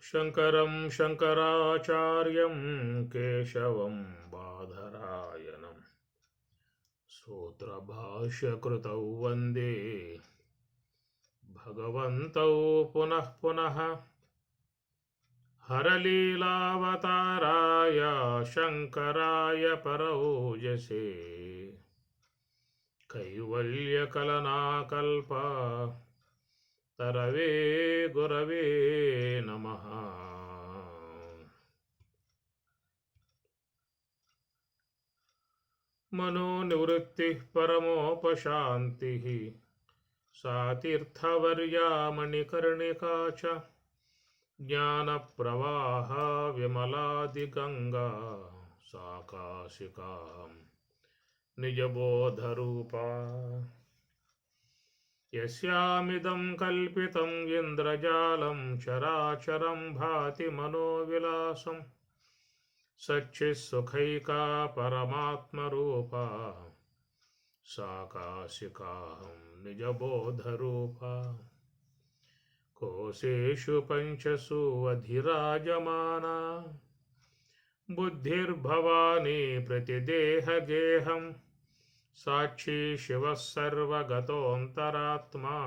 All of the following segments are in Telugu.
శంకరం శంకరాచార్యం కేశవం బాదరాయణం సూత్రభాష్యకృతౌ వందే భగవంతౌ పునః పునః హరలీలావతారాయ శంకరాయ పరౌజసే కైవల్యకలనాకల్ప తరవే గురవే నమః. మనోనివృత్తిః పరమోపశాంతిః సా తీర్థవర్యా మణికర్ణికా చ జ్ఞానప్రవాహ విమలాదిగంగా సా కాశికా నిజబోధరూపా. యస్యామిదం కల్పితం ఇంద్రజాలం చరాచరం భాతి మనోవిలాసం సచ్చిత్సుఖైకా పరమాత్మరూపా సా కాశికాహం నిజబోధరూపా. కోశేషు పంచసు అధిరాజమానా బుద్ధిర్భవానీ ప్రతిదేహగేహం సాక్షి శివః సర్వగతోऽంతరాత్మా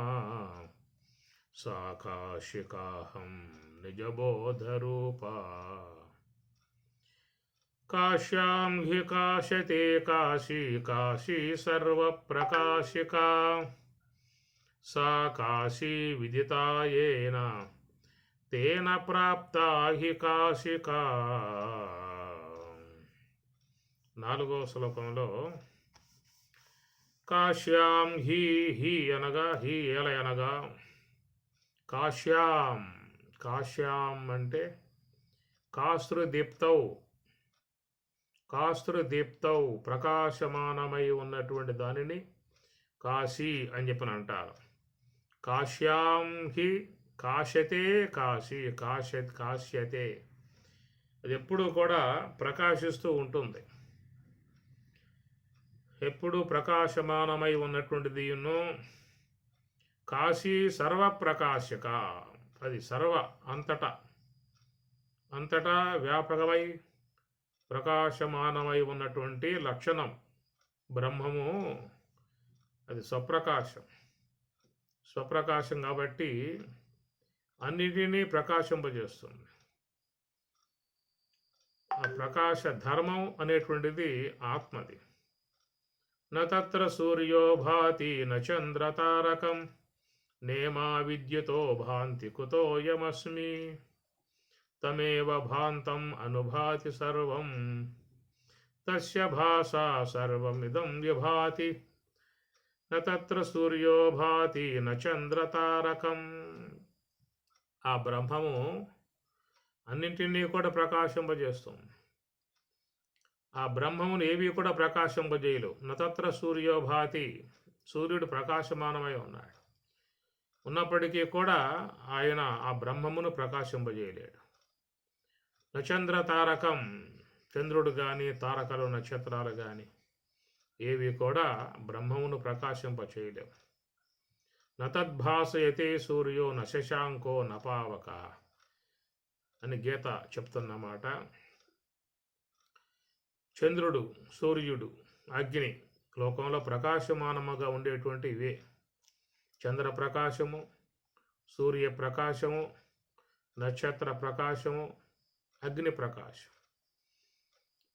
సా కాశికాహం నిజబోధరూపా. కాశ్యాం హి కాశతే కాశీ కాశీ సర్వప్రకాశికా సా కాశీ విదితా యేన తేన ప్రాప్తా హి కాశికా. 4వ శ్లోకంలో కాశ్యాం హి హి అనగా హి ఏల అనగా కాశ్యాం కాశ్యాం అంటే కాస్తృదీప్తౌ కాస్తృదీప్తౌ ప్రకాశమానమై ఉన్నటువంటి దానిని కాశీ అని చెప్పని అంటారు. కాశ్యాం హి కాశతే కాశీ కాశ్యతే అది ఎప్పుడూ కూడా ప్రకాశిస్తూ ఉంటుంది. ఎప్పుడు ప్రకాశమానమై ఉన్నటువంటిది కాశీ సర్వప్రకాశక, అది సర్వ అంతటా వ్యాపకమై ప్రకాశమానమై ఉన్నటువంటి లక్షణం బ్రహ్మము. అది స్వప్రకాశం కాబట్టి అన్నిటినీ ప్రకాశింపజేస్తుంది. ఆ ప్రకాశ ధర్మం అనేటువంటిది ఆత్మది. నత్ర సూర్యో భాతి నచంద్రతారకం నేమా విద్యుతో భాంతి కుతోయమస్మి తమేవ భాంతం అనుభాతి సర్వం తస్య భాసా సర్వమిదం విభాతి నత్ర సూర్యో భాతి నచంద్రతారకం. ఆ బ్రహ్మము అన్నింటినీ కూడా ప్రకాశింపజేస్తుంది. ఆ బ్రహ్మమును ఏవి కూడా ప్రకాశింపజేయలేవు. నత్ర సూర్యో భాతి, సూర్యుడు ప్రకాశమానమై ఉన్నాడు, ఉన్నప్పటికీ కూడా ఆయన ఆ బ్రహ్మమును ప్రకాశింపజేయలేడు. నచంద్ర తారకం, చంద్రుడు కానీ తారకలు నక్షత్రాలు కానీ ఏవి కూడా బ్రహ్మమును ప్రకాశింపచేయలేవు. నతద్భాసయతే సూర్యో నశశాంకో నపావక అని గీత చెప్తున్నమాట. చంద్రుడు, సూర్యుడు, అగ్ని లోకంలో ప్రకాశమానముగా ఉండేటువంటి ఇవే. చంద్ర ప్రకాశము, సూర్య ప్రకాశము, నక్షత్ర ప్రకాశము, అగ్ని ప్రకాశం.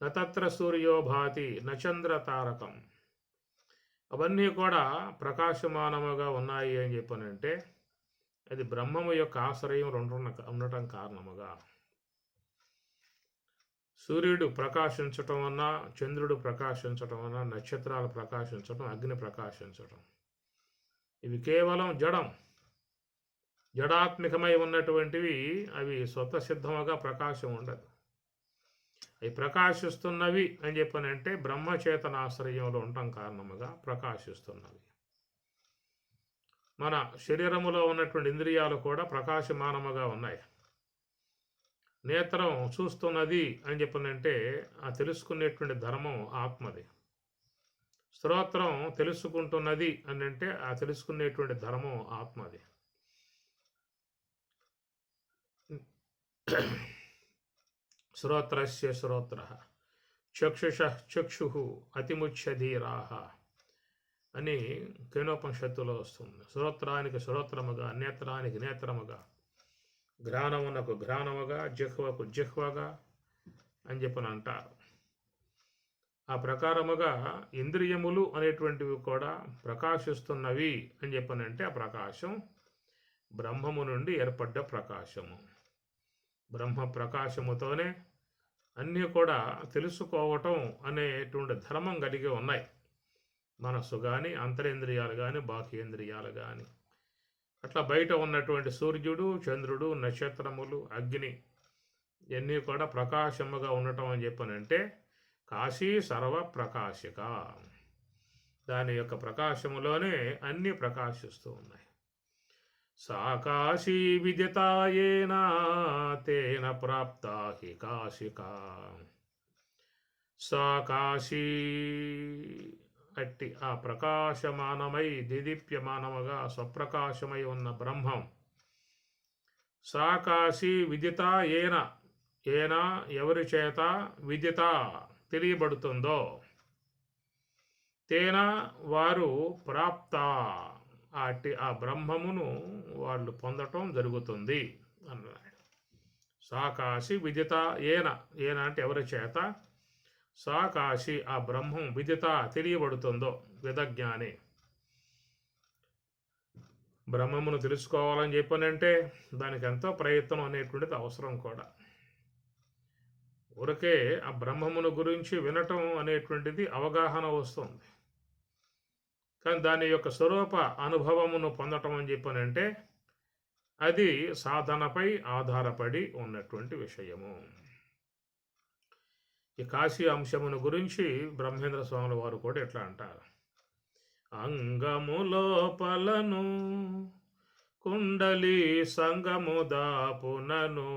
నత్ర సూర్యో భాతి నచంద్ర తారకం, అవన్నీ కూడా ప్రకాశమానముగా ఉన్నాయి అని చెప్పనంటే అది బ్రహ్మము యొక్క ఆశ్రయం ఉండటం కారణముగా. సూర్యుడు ప్రకాశించటం వలన, చంద్రుడు ప్రకాశించటం వలన, నక్షత్రాలు ప్రకాశించటం, అగ్ని ప్రకాశించటం, ఇవి కేవలం జడాత్మికమై ఉన్నటువంటివి. అవి స్వతసిద్ధముగా ప్రకాశం ఉండదు. అవి ప్రకాశిస్తున్నవి అని చెప్పనంటే బ్రహ్మచేతనాశ్రయంలో ఉండటం కారణముగా ప్రకాశిస్తున్నవి. మన శరీరములో ఉన్నటువంటి ఇంద్రియాలు కూడా ప్రకాశమానముగా ఉన్నాయి. నేత్రం చూస్తున్నది అని చెప్పనంటే ఆ తెలుసుకునేటువంటి ధర్మం ఆత్మది. స్తోత్రం తెలుసుకుంటున్నది అని అంటే ఆ తెలుసుకునేటువంటి ధర్మం ఆత్మది. శ్రోత్రస్య శ్రోత్రః చక్షుషః చక్షుః అతిముచ్ఛధీరాః అని కేనోపనిషత్తులో వస్తుంది. శ్రోత్రానికి శ్రోత్రముగా, నేత్రానికి నేత్రముగా, ఘ్రాణమునకు ఘ్రాణముగా, జిహ్వకు జిహ్వగా అని చెప్పని అంటారు. ఆ ప్రకారముగా ఇంద్రియములు అనేటువంటివి కూడా ప్రకాశిస్తున్నవి అని చెప్పనంటే ఆ ప్రకాశం బ్రహ్మము నుండి ఏర్పడ్డ ప్రకాశము. బ్రహ్మ ప్రకాశముతోనే అన్నీ కూడా తెలుసుకోవటం అనేటువంటి ధర్మం కలిగి ఉన్నాయి. మనస్సు కానీ, అంతరేంద్రియాలు కానీ, బాహ్యేంద్రియాలు కానీ. అట్లా బయట ఉన్నటువంటి సూర్యుడు, చంద్రుడు, నక్షత్రములు, అగ్ని ఇవన్నీ కూడా ప్రకాశముగా ఉండటం అని చెప్పనంటే కాశీ సర్వ ప్రకాశిక. దాని యొక్క ప్రకాశములోనే అన్నీ ప్రకాశిస్తూ ఉన్నాయి. సా కాశీ విదితాయేన తేన ప్రాప్తా హి కాశికా. సా కాశీ అట్టి ఆ ప్రకాశమానమై దిదీప్యమానముగా స్వప్రకాశమై ఉన్న బ్రహ్మం. సా కాశీ విదిత ఏన ఎవరి చేత విదిత తెలియబడుతుందో, తేన వారు ప్రాప్త అట్టి ఆ బ్రహ్మమును వాళ్ళు పొందటం జరుగుతుంది అన్నాడు. సా కాశీ విదిత ఏన అంటే ఎవరి చేత, సా కాశీ ఆ బ్రహ్మం విదిత తెలియబడుతుందో, విదజ్ఞాని. బ్రహ్మమును తెలుసుకోవాలని చెప్పనంటే దానికి ఎంతో ప్రయత్నం అనేటువంటిది అవసరం కూడా. ఊరికే ఆ బ్రహ్మమును గురించి వినటం అనేటువంటిది అవగాహన వస్తుంది, కానీ దాని యొక్క స్వరూప అనుభవమును పొందటం అని చెప్పనంటే అది సాధనపై ఆధారపడి ఉన్నటువంటి విషయము. ఈ కాశీ అంశమును గురించి బ్రహ్మేంద్ర స్వాముల వారు కూడా ఎట్లా అంటారు, అంగములోపలను కుండలి సంగము దాపునను,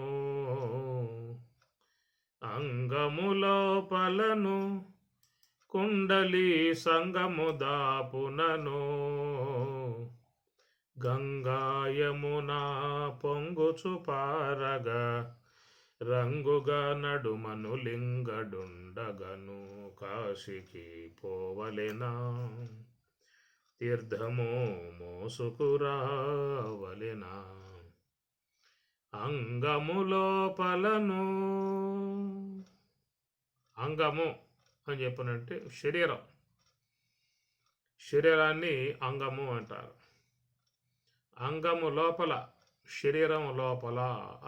అంగములోపలను కుండలి సంగము దాపునను, గంగాయమునా పొంగుచు పారగా రంగుగా నడుమను లింగడుండగను, కాశీకి పోవలెనా తీర్థము మోసుకురావలెనా. అంగములోపలను, అంగము అని చెప్పనంటే శరీరం, శరీరాన్ని అంగము అంటారు. అంగము లోపల, శరీరం లోపల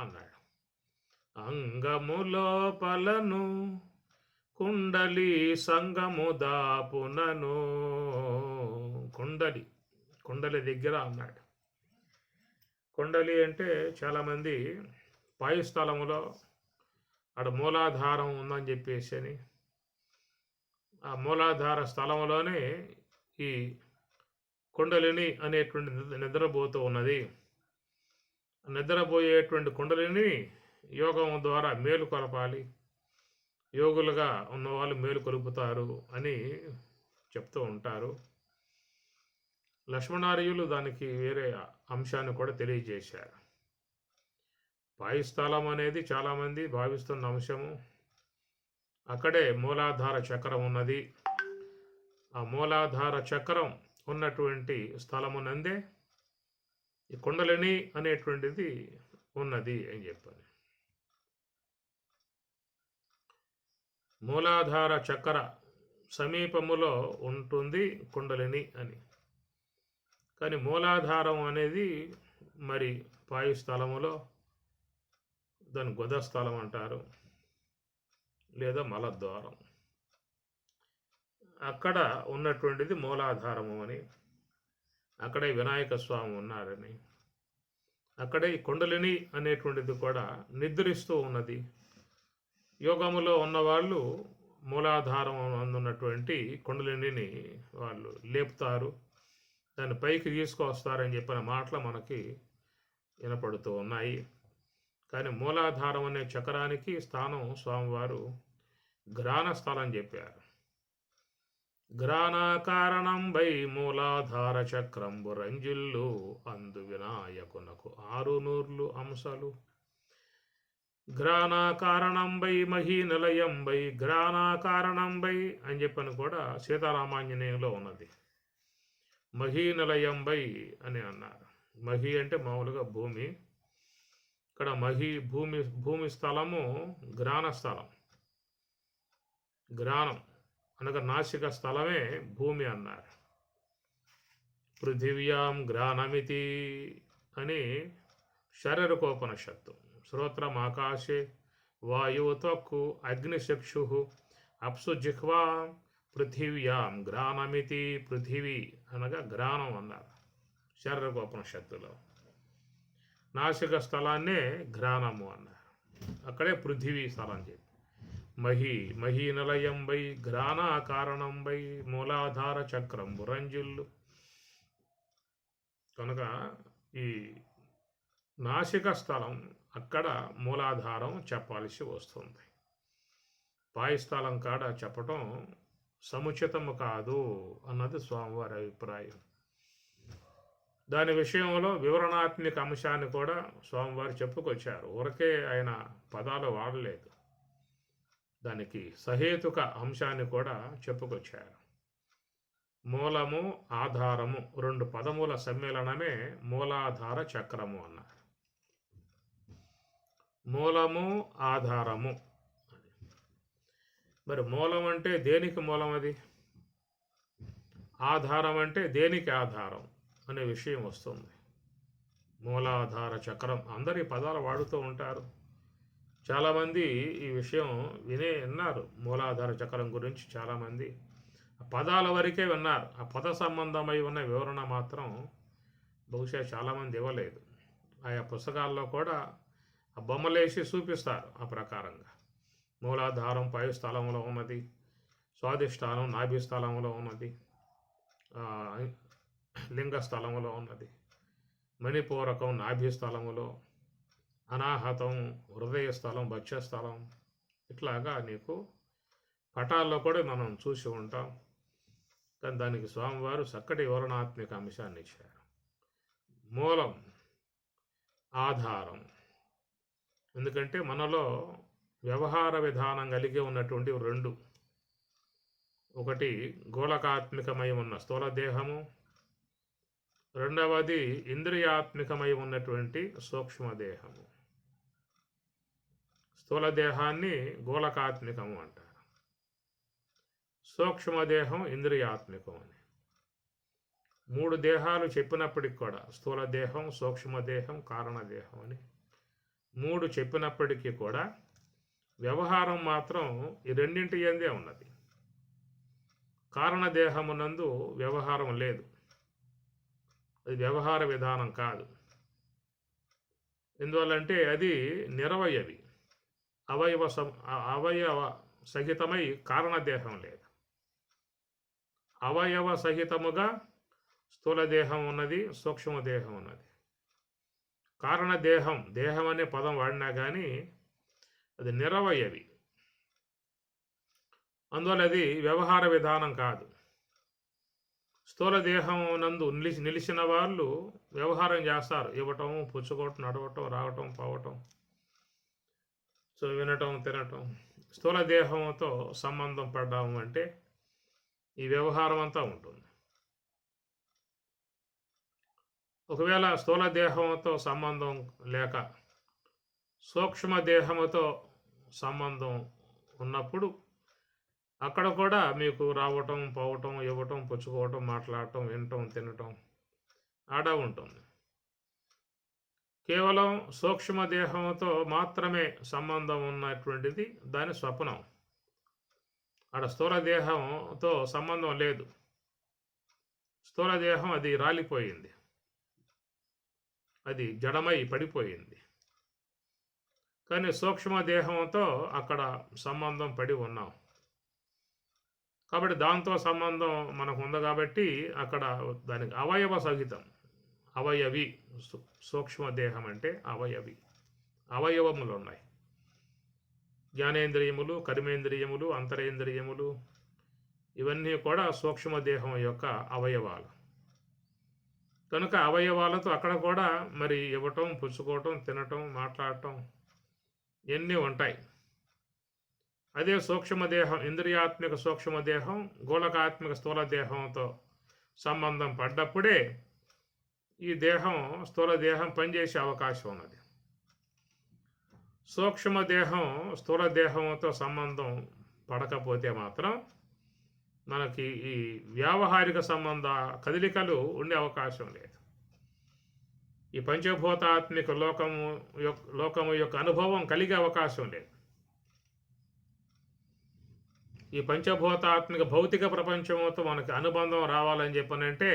అన్నాడు. అంగము లోపలను కుండలి సంగము దాపునను, కుండలి దగ్గర అన్నాడు. కుండలి అంటే చాలామంది పాయుస్థలములో అక్కడ మూలాధారం ఉందని చెప్పేసి అని, ఆ మూలాధార స్థలంలోనే ఈ కుండలిని అనేటువంటి నిద్రపోతూ ఉన్నది. నిద్రపోయేటువంటి కుండలిని యోగం ద్వారా మేలు కొలపాలి, యోగులుగా ఉన్నవాళ్ళు మేలు కొలుపుతారు అని చెప్తూ ఉంటారు. లక్ష్మణార్యులు దానికి వేరే అంశాన్ని కూడా తెలియజేశారు. పాయుస్థలం అనేది చాలామంది భావిస్తున్న అంశము. అక్కడే మూలాధార చక్రం ఉన్నది. ఆ మూలాధార చక్రం ఉన్నటువంటి స్థలమునందే ఈ కుండలిని అనేటువంటిది ఉన్నది అని చెప్పాను. మూలాధార చక్ర సమీపములో ఉంటుంది కుండలిని అని. కానీ మూలాధారం అనేది మరి పాయుస్థలములో దాని గుదస్థలం అంటారు, లేదా మలద్వారం. అక్కడ ఉన్నటువంటిది మూలాధారము అని, అక్కడే వినాయక స్వామి ఉన్నారని, అక్కడే కుండలిని అనేటువంటిది కూడా నిద్రిస్తూ ఉన్నది. యోగములో ఉన్నవాళ్ళు మూలాధారం అందున్నటువంటి కుండలిని వాళ్ళు లేపుతారు, దాన్ని పైకి తీసుకొస్తారని చెప్పిన మాటలు మనకి వినపడుతూ ఉన్నాయి. కానీ మూలాధారం అనే చక్రానికి స్థానం స్వామివారు గ్రాణ స్థలం చెప్పారు. గ్రాణ కారణం బై మూలాధార చక్రంబు రంజిల్లు అందు వినాయకునకు 6 నూర్లు అంశాలు. ఘ్రాణాకారణంబై మహీనిలయంబై ఘ్రాణాకారణంబై అని చెప్పని కూడా సీతారామాంజనేయంలో ఉన్నది. మహీనిలయంబై అని అన్నారు. మహి అంటే మామూలుగా భూమి. ఇక్కడ భూమి స్థలము గ్రాణ స్థలం. గ్రాణం అనగా నాసిక స్థలమే భూమి అన్నారు. పృథివ్యాం గ్రాణమితి అని శరీరకోపనిషత్తు. శ్రోత్రం ఆకాశే వాయువు త్వక్కు అగ్నిచక్షు అప్సు జిహ్వా పృథివ్యాం గ్రాణమితి. పృథివీ అనగా గ్రాణం అన్నారు శరీరకోపనిషత్తులో. నాసిక స్థలాన్నే గ్రాణము అన్నారు. అక్కడే పృథివీ స్థలం చెప్పి. మహీనిలయంబై ఘ్రాణాకారణంబై మూలాధార చక్రం బురంజిల్లు. కనుక ఈ నాసిక స్థలం అక్కడ మూలాధారం చెప్పాల్సి వస్తుంది. పాయస్థలం కాడ చెప్పటం సముచితము కాదు అన్నది స్వామివారి అభిప్రాయం. దాని విషయంలో వివరణాత్మక అంశాన్ని కూడా స్వామివారు చెప్పుకొచ్చారు. ఊరకే ఆయన పదాలు వాడలేదు, దానికి సహేతుక అంశాన్ని కూడా చెప్పుకొచ్చారు. మూలము ఆధారము రెండు పదముల సమ్మేళనమే మూలాధార చక్రము అన్నారు. మూలము ఆధారము. మరి మూలం అంటే దేనికి మూలం, అది ఆధారం అంటే దేనికి ఆధారం అనే విషయం వస్తుంది. మూలాధార చక్రం అందరి పదాలు వాడుతూ ఉంటారు. చాలామంది ఈ విషయం విన్నారు. మూలాధార చక్రం గురించి చాలామంది పదాల వరకే విన్నారు. ఆ పద సంబంధమై ఉన్న వివరణ మాత్రం బహుశా చాలామంది ఇవ్వలేదు. ఆయా పుస్తకాల్లో కూడా ఆ బొమ్మలేసి చూపిస్తారు. ఆ ప్రకారంగా మూలాధారం పాయుస్థలంలో ఉన్నది, స్వాధిష్టానం నాభి స్థలంలో ఉన్నది, లింగ స్థలంలో ఉన్నది, మణిపూరకం నాభి స్థలములో, అనాహతం హృదయ స్థలం భక్ష్యస్థలం. ఇట్లాగా నీకు పటాల్లో కూడా మనం చూసి ఉంటాం. కానీ దానికి స్వామివారు చక్కటి వివరణాత్మక అంశాన్ని ఇచ్చారు. మూలం ఆధారం. ఎందుకంటే మనలో వ్యవహార విధానం కలిగి ఉన్నటువంటి రెండు, ఒకటి గోళకాత్మికమై ఉన్న స్థూల దేహము, రెండవది ఇంద్రియాత్మికమై ఉన్నటువంటి సూక్ష్మదేహము. స్థూల దేహాన్ని గోళకాత్మికము అంటారు, సూక్ష్మదేహం ఇంద్రియాత్మికం అని. మూడు దేహాలు చెప్పినప్పటికి కూడా స్థూల దేహం, సూక్ష్మదేహం, కారణదేహం అని మూడు చెప్పినప్పటికీ కూడా వ్యవహారం మాత్రం ఈ రెండింటి యందే ఉన్నది. కారణదేహమునందు వ్యవహారం లేదు, అది వ్యవహార విధానం కాదు. ఎందువల్లంటే అది నిరవయవి, అవయవ సహితమై కారణదేహం లేదు. అవయవ సహితముగా స్థూలదేహం ఉన్నది, సూక్ష్మదేహం ఉన్నది. కారణదేహం, దేహం అనే పదం వాడినా కానీ అది నిరవయవి, అందువల్ల అది వ్యవహార విధానం కాదు. స్థూల దేహం నందు నిలిచిన వాళ్ళు వ్యవహారం చేస్తారు. ఇవ్వటం, పుచ్చుకోవటం, నడవటం, రావటం, పోవటం, సో వినటం, తినటం. స్థూల దేహంతో సంబంధం పడ్డాము అంటే ఈ వ్యవహారం అంతా ఉంటుంది. ఒకవేళ స్థూల దేహంతో సంబంధం లేక సూక్ష్మదేహముతో సంబంధం ఉన్నప్పుడు అక్కడ కూడా మీకు రావటం, పోవటం, ఇవ్వటం, పుచ్చుకోవటం, మాట్లాడటం, వినటం, తినటం ఆడ ఉంటుంది. కేవలం సూక్ష్మదేహంతో మాత్రమే సంబంధం ఉన్నటువంటిది దాని స్వప్నం. ఆడ స్థూల దేహంతో సంబంధం లేదు. స్థూల దేహం అది రాలిపోయింది, అది జడమై పడిపోయింది. కానీ సూక్ష్మదేహంతో అక్కడ సంబంధం పడి ఉన్నాం కాబట్టి దాంతో సంబంధం మనకు ఉంది కాబట్టి అక్కడ దానికి అవయవ సహితం, అవయవి. సూక్ష్మదేహం అంటే అవయవి, అవయవములు ఉన్నాయి. జ్ఞానేంద్రియములు, కర్మేంద్రియములు, అంతరేంద్రియములు ఇవన్నీ కూడా సూక్ష్మదేహం యొక్క అవయవాలు. కనుక అవయవాలతో అక్కడ కూడా మరి ఇవ్వటం, పుచ్చుకోవటం, తినటం, మాట్లాడటం ఎన్ని ఉంటాయి. అదే సూక్ష్మదేహం, ఇంద్రియాత్మిక సూక్ష్మదేహం గోళకాత్మిక స్థూల దేహంతో సంబంధం పడ్డప్పుడే ఈ దేహం, స్థూల దేహం పనిచేసే అవకాశం ఉన్నది. సూక్ష్మదేహం స్థూల దేహంతో సంబంధం పడకపోతే మాత్రం మనకి ఈ వ్యావహారిక సంబంధ కదలికలు ఉండే అవకాశం లేదు. ఈ పంచభూతాత్మిక లోకము యొక్క అనుభవం కలిగే అవకాశం లేదు. ఈ పంచభూతాత్మిక భౌతిక ప్రపంచంతో మనకి అనుబంధం రావాలని చెప్పనంటే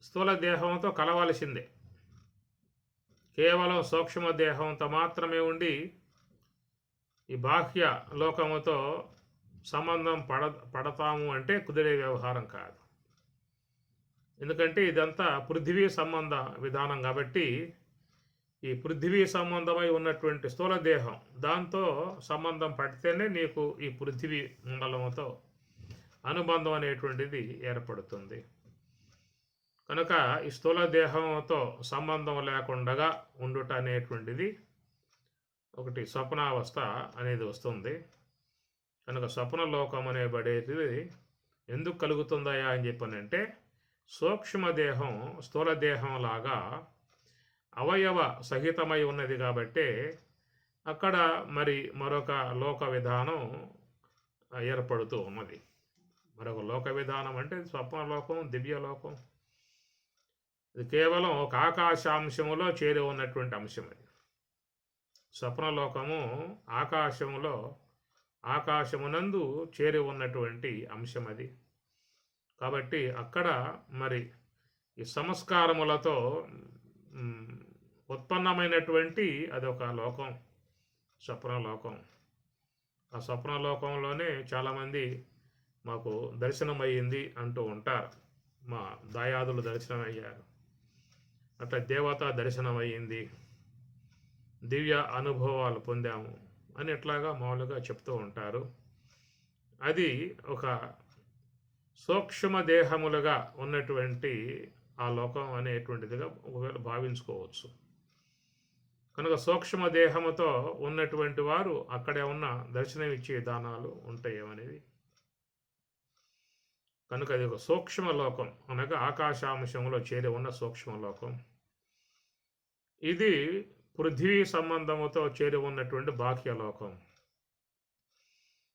స్థూల దేహంతో కలవాల్సిందే. కేవలం సూక్ష్మ దేహంతో మాత్రమే ఉండి ఈ బాహ్య లోకముతో సంబంధం పడతాము అంటే కుదిరే వ్యవహారం కాదు. ఎందుకంటే ఇదంతా పృథివీ సంబంధ విధానం కాబట్టి ఈ పృథివీ సంబంధమై ఉన్నటువంటి స్థూల దేహం దాంతో సంబంధం పడితేనే నీకు ఈ పృథివీ మండలముతో అనుబంధం అనేటువంటిది ఏర్పడుతుంది. కనుక ఈ స్థూల దేహంతో సంబంధం లేకుండా ఉండుట అనేటువంటిది ఒకటి స్వప్నావస్థ అనేది వస్తుంది. కనుక స్వప్నలోకం అనేబడేది ఎందుకు కలుగుతుందయా అని చెప్పనంటే సూక్ష్మదేహం స్థూల దేహం లాగా అవయవ సహితమై ఉన్నది కాబట్టి అక్కడ మరి మరొక లోక విధానం ఏర్పడుతూ ఉన్నది. మరొక లోక విధానం అంటే స్వప్నలోకం, దివ్యలోకం. ఇది కేవలం ఒక ఆకాశాంశములో చేరి ఉన్నటువంటి అంశం. అది స్వప్నలోకము ఆకాశమునందు చేరి ఉన్నటువంటి అంశం అది. కాబట్టి అక్కడ మరి ఈ సంస్కారములతో ఉత్పన్నమైనటువంటి అదొక లోకం, స్వప్నలోకం. ఆ స్వప్నలోకంలోనే చాలామంది మాకు దర్శనమయ్యింది అంటూ ఉంటారు. మా దాయాదులు దర్శనమయ్యారు, అట్లా దేవతా దర్శనమయ్యింది, దివ్య అనుభవాలు పొందాము అని ఇట్లాగా మామూలుగా చెప్తూ ఉంటారు. అది ఒక సూక్ష్మదేహములుగా ఉన్నటువంటి ఆ లోకం అనేటువంటిదిగా ఒకవేళ భావించుకోవచ్చు. కనుక సూక్ష్మదేహముతో ఉన్నటువంటి వారు అక్కడే ఉన్న దర్శనం ఇచ్చే విధానాలు ఉంటాయేమనేది. కనుక అది ఒక సూక్ష్మలోకం అనగా ఆకాశాంశంలో చేరి ఉన్న సూక్ష్మలోకం. ఇది పృథ్వీ సంబంధముతో చేరి ఉన్నటువంటి బాహ్యలోకం.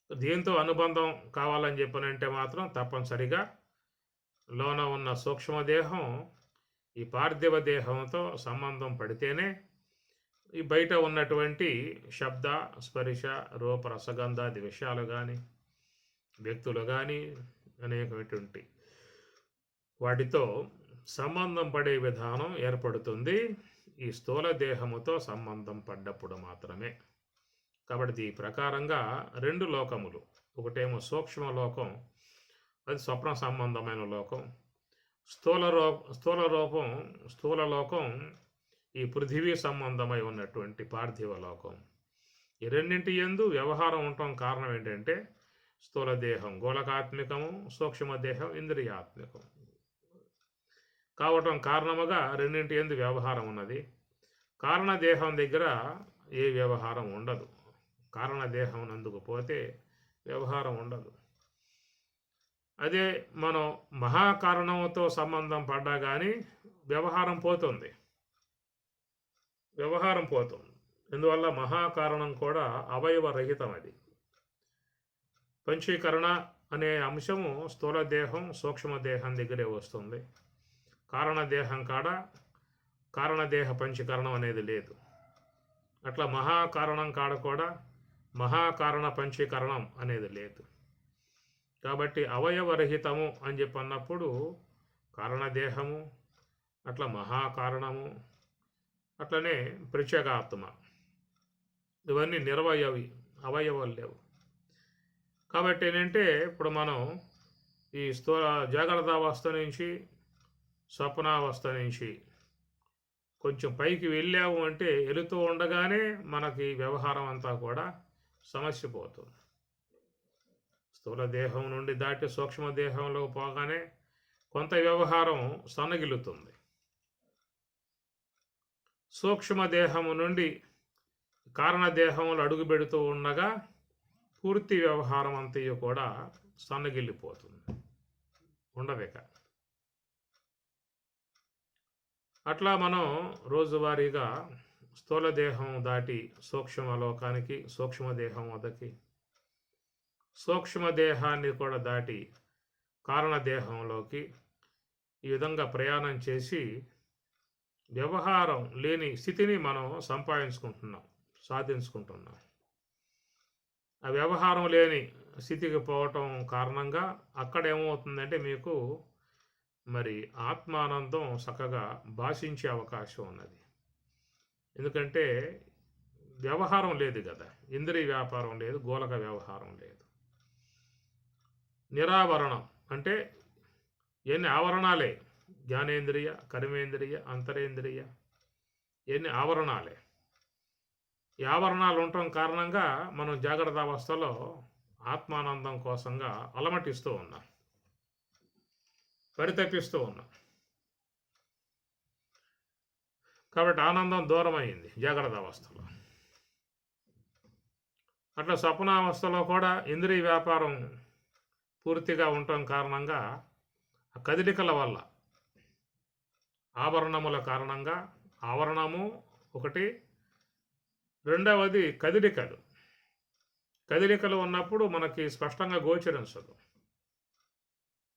దీంతో అనుబంధం కావాలని చెప్పనంటే మాత్రం తప్పనిసరిగా లోన ఉన్న సూక్ష్మదేహం ఈ పార్థివ దేహంతో సంబంధం పడితేనే ఈ బయట ఉన్నటువంటి శబ్ద, స్పర్శ, రూప, రసగంధాది విషయాలు కానీ, వ్యక్తులు కానీ అనేకటువంటి వాటితో సంబంధం పడే విధానం ఏర్పడుతుంది ఈ స్థూల దేహముతో సంబంధం పడ్డప్పుడు మాత్రమే. కాబట్టి ఈ ప్రకారంగా రెండు లోకములు, ఒకటేమో సూక్ష్మ లోకం, అది స్వప్న సంబంధమైన లోకం. స్థూల లోకం ఈ పృథివీ సంబంధమై ఉన్నటువంటి పార్థివ లోకం. ఈ రెండింటి యందు వ్యవహారం ఉండటం కారణం ఏంటంటే స్థూల దేహం గోళకాత్మికము, సూక్ష్మదేహం ఇంద్రియాత్మికం కావటం కారణముగా రెండింటి యందు వ్యవహారం ఉన్నది. కారణదేహం దగ్గర ఏ వ్యవహారం ఉండదు. కారణదేహం నందుకు పోతే వ్యవహారం ఉండదు. అదే మనం మహాకారణంతో సంబంధం పడ్డా కానీ వ్యవహారం పోతుంది. ఎందువల్ల మహాకారణం కూడా అవయవరహితం. అది పంచీకరణ అనే అంశము స్థూల దేహం, సూక్ష్మదేహం దగ్గరే వస్తుంది. కారణదేహం కాడ కారణదేహ పంచీకరణం అనేది లేదు. అట్లా మహాకారణం కాడ కూడా మహాకారణ పంచీకరణం అనేది లేదు. కాబట్టి అవయవరహితము అని చెప్పి అన్నప్పుడు కారణదేహము, అట్లా మహాకారణము, అట్లనే ప్రత్యేగాత్మ, ఇవన్నీ నిర్వయవి, అవయవాలు లేవు. కాబట్టి ఏంటంటే ఇప్పుడు మనం ఈ జాగ్రత్త అవస్థ నుంచి స్వప్నావస్థ నుంచి కొంచెం పైకి వెళ్ళాము అంటే వెళుతూ ఉండగానే మనకి వ్యవహారం అంతా కూడా సమస్య పోతుంది. స్థూల దేహం నుండి దాటి సూక్ష్మదేహంలో పోగానే కొంత వ్యవహారం సన్నగిలుతుంది. సూక్ష్మదేహము నుండి కారణదేహంలో అడుగు పెడుతూ ఉండగా పూర్తి వ్యవహారం అంతయు కూడా సన్నగిల్లిపోతుంది, ఉండదిక. అట్లా మనం రోజువారీగా స్థూలదేహం దాటి సూక్ష్మలోకానికి, సూక్ష్మదేహం వద్దకి, సూక్ష్మదేహాన్ని కూడా దాటి కారణదేహంలోకి ఈ విధంగా ప్రయాణం చేసి వ్యవహారం లేని స్థితిని మనం సాధించుకుంటున్నాం. ఆ వ్యవహారం లేని స్థితికి పోవటం కారణంగా అక్కడ ఏమవుతుందంటే మీకు మరి ఆత్మానందం చక్కగా భాషించే అవకాశం ఉన్నది. ఎందుకంటే వ్యవహారం లేదు కదా, ఇంద్రియ వ్యాపారం లేదు, గోలక వ్యవహారం లేదు. నిరావరణం అంటే ఎన్ని ఆవరణాలే, జ్ఞానేంద్రియ, కర్మేంద్రియ, అంతరేంద్రియ, ఎన్ని ఆవరణాలే. ఈ ఆవరణాలు ఉండటం కారణంగా మనం జాగ్రత్త అవస్థలో ఆత్మానందం కోసంగా అలమటిస్తూ ఉన్నాం, పరితపిస్తూ ఉన్నాం. కాబట్టి ఆనందం దూరం అయింది జాగ్రత్త అవస్థలో. అట్లా స్వప్నావస్థలో కూడా ఇంద్రియ వ్యాపారం పూర్తిగా ఉండటం కారణంగా ఆ కదలికల వల్ల, ఆవరణముల కారణంగా, ఆవరణము ఒకటి, రెండవది కదలికలు ఉన్నప్పుడు మనకి స్పష్టంగా గోచరించదు.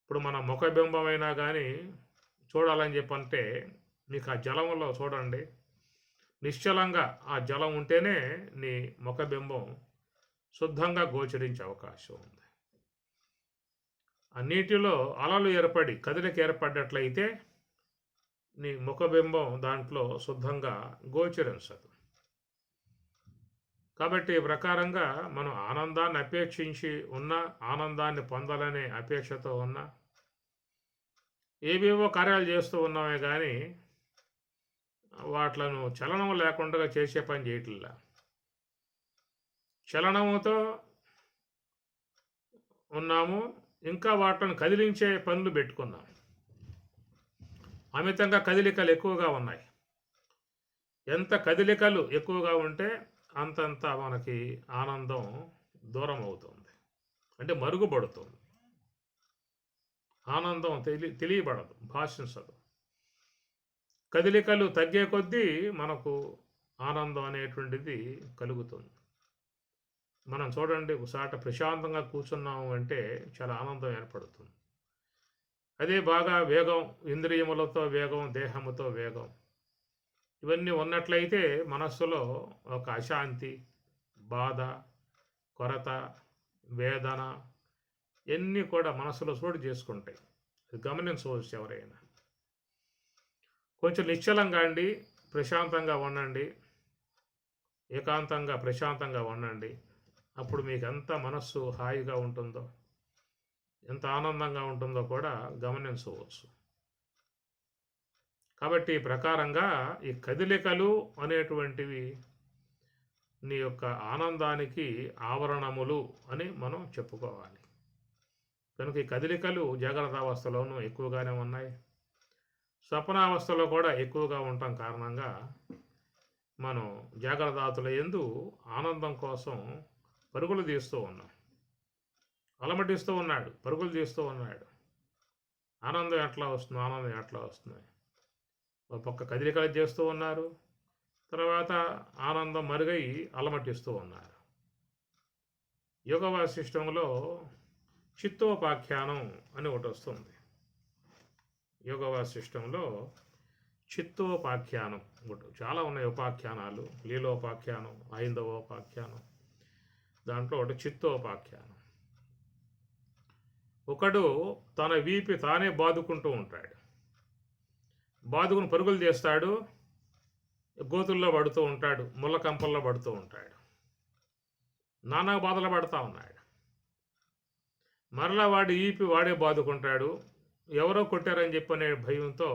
ఇప్పుడు మన ముఖబింబమైనా కానీ చూడాలని చెప్పంటే మీకు ఆ జలంలో చూడండి, నిశ్చలంగా ఆ జలం ఉంటేనే నీ ముఖబింబం శుద్ధంగా గోచరించే అవకాశం ఉంది. ఆ నీటిలో అలలు ఏర్పడి కదలిక ఏర్పడ్డట్లయితే నీ ముఖబింబం దాంట్లో శుద్ధంగా గోచరించదు. కాబట్టి ఈ ప్రకారంగా మనం ఆనందాన్ని అపేక్షించి ఉన్న, ఆనందాన్ని పొందాలనే అపేక్షతో ఉన్న, ఏవేవో కార్యాలు చేస్తూ ఉన్నామే కానీ వాట్లను చలనం లేకుండా చేసే పని చేయట్లా. చలనముతో ఉన్నాము, ఇంకా వాటిని కదిలించే పనులు పెట్టుకున్నాం. అమితంగా కదలికలు ఎక్కువగా ఉన్నాయి. ఎంత కదలికలు ఎక్కువగా ఉంటే అంతంత మనకి ఆనందం దూరం అవుతుంది, అంటే మరుగుపడుతుంది. ఆనందం తెలియబడదు, భాషించదు. కదలికలు తగ్గే కొద్దీ మనకు ఆనందం అనేటువంటిది కలుగుతుంది. మనం చూడండి, ఒకసారి ప్రశాంతంగా కూర్చున్నాము అంటే చాలా ఆనందం ఏర్పడుతుంది. అదే బాగా వేగం, ఇంద్రియములతో వేగం, దేహముతో వేగం, ఇవన్నీ ఉన్నట్లయితే మనస్సులో ఒక అశాంతి, బాధ, కొరత, వేదన ఇవన్నీ కూడా మనసులో చోటు చేసుకుంటాయి. అది గమనించవచ్చు ఎవరైనా. కొంచెం నిశ్చలంగా అండి, ప్రశాంతంగా ఉండండి, ఏకాంతంగా ప్రశాంతంగా ఉండండి. అప్పుడు మీకు ఎంత మనస్సు హాయిగా ఉంటుందో, ఎంత ఆనందంగా ఉంటుందో కూడా గమనించవచ్చు. కాబట్టి ఈ ప్రకారంగా ఈ కదలికలు అనేటువంటివి నీ యొక్క ఆనందానికి ఆవరణములు అని మనం చెప్పుకోవాలి. కనుక ఈ కదలికలు జాగ్రత్త అవస్థలోనూ ఎక్కువగానే ఉన్నాయి, స్వప్నావస్థలో కూడా ఎక్కువగా ఉండటం కారణంగా మనం జాగ్రత్తల యందు ఆనందం కోసం పరుగులు తీస్తూ ఉన్నాం. అలమటిస్తూ ఉన్నాడు, పరుగులు తీస్తూ ఉన్నాడు. ఆనందం ఎట్లా వస్తుంది? ఒక పక్క కదలికలు చేస్తూ ఉన్నారు, తర్వాత ఆనందం మరుగై అలమటిస్తూ ఉన్నారు. యోగ వాసిష్టంలో చిత్తోపాఖ్యానం అని ఒకటి వస్తుంది. యోగ వాసిష్టంలో చిత్తోపాఖ్యానం ఒకటి, చాలా ఉన్నాయి ఉపాఖ్యానాలు. లీలోపాఖ్యానం, ఐందవోపాఖ్యానం, దాంట్లో ఒకటి చిత్తోపాఖ్యానం. ఒకడు తన వీపి తానే బాదుకుంటూ ఉంటాడు, బాదుకుని పరుగులు చేస్తాడు, గోతుల్లో పడుతూ ఉంటాడు, ముళ్ళ కంపల్లో పడుతూ ఉంటాడు, నానా బాధలు పడుతూ ఉన్నాడు. మరలా వాడి ఈపి వాడే బాదుకుంటాడు, ఎవరో కొట్టారని చెప్పనే భయంతో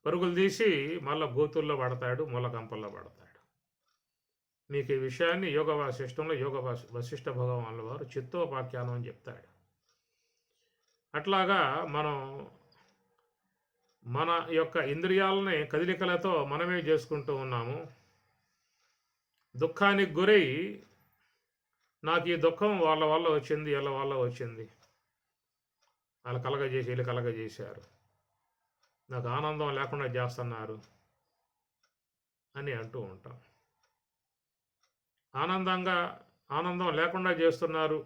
పరుగులు తీసి మళ్ళీ గోతుల్లో పడతాడు, ముళ్ళ కంపల్లో పడతాడు. మీకు ఈ విషయాన్ని యోగ వాసిష్టంలో వశిష్ఠ భగవానుల వారు చిత్తోపాఖ్యానం అని చెప్తాడు. అట్లాగా మనం మన యొక్క ఇంద్రియాలని కదలికలతో మనమే చేసుకుంటూ ఉన్నాము. దుఃఖానికి గురై నాకు ఈ దుఃఖం వాళ్ళ వల్ల వచ్చింది, వీళ్ళ వల్ల వచ్చింది, వాళ్ళు కలగజేసి వీళ్ళు కలగజేశారు, నాకు ఆనందం లేకుండా చేస్తున్నారు అని అంటూ ఉంటాం. ఆనందం లేకుండా చేస్తున్నారు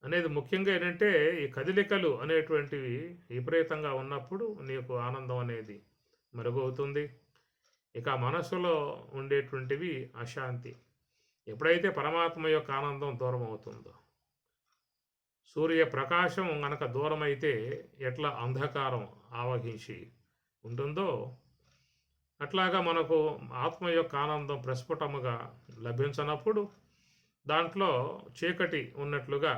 అనేది ముఖ్యంగా ఏంటంటే ఈ కదలికలు అనేటువంటివి విపరీతంగా ఉన్నప్పుడు నీకు ఆనందం అనేది మరుగవుతుంది. ఇక మనసులో ఉండేటువంటివి అశాంతి. ఎప్పుడైతే పరమాత్మ యొక్క ఆనందం దూరం అవుతుందో, సూర్యప్రకాశం గనక దూరమైతే ఎట్లా అంధకారం ఆవహించి ఉంటుందో అట్లాగా మనకు ఆత్మ యొక్క ఆనందం ప్రస్ఫుటముగా లభించనప్పుడు దాంట్లో చీకటి ఉన్నట్లుగా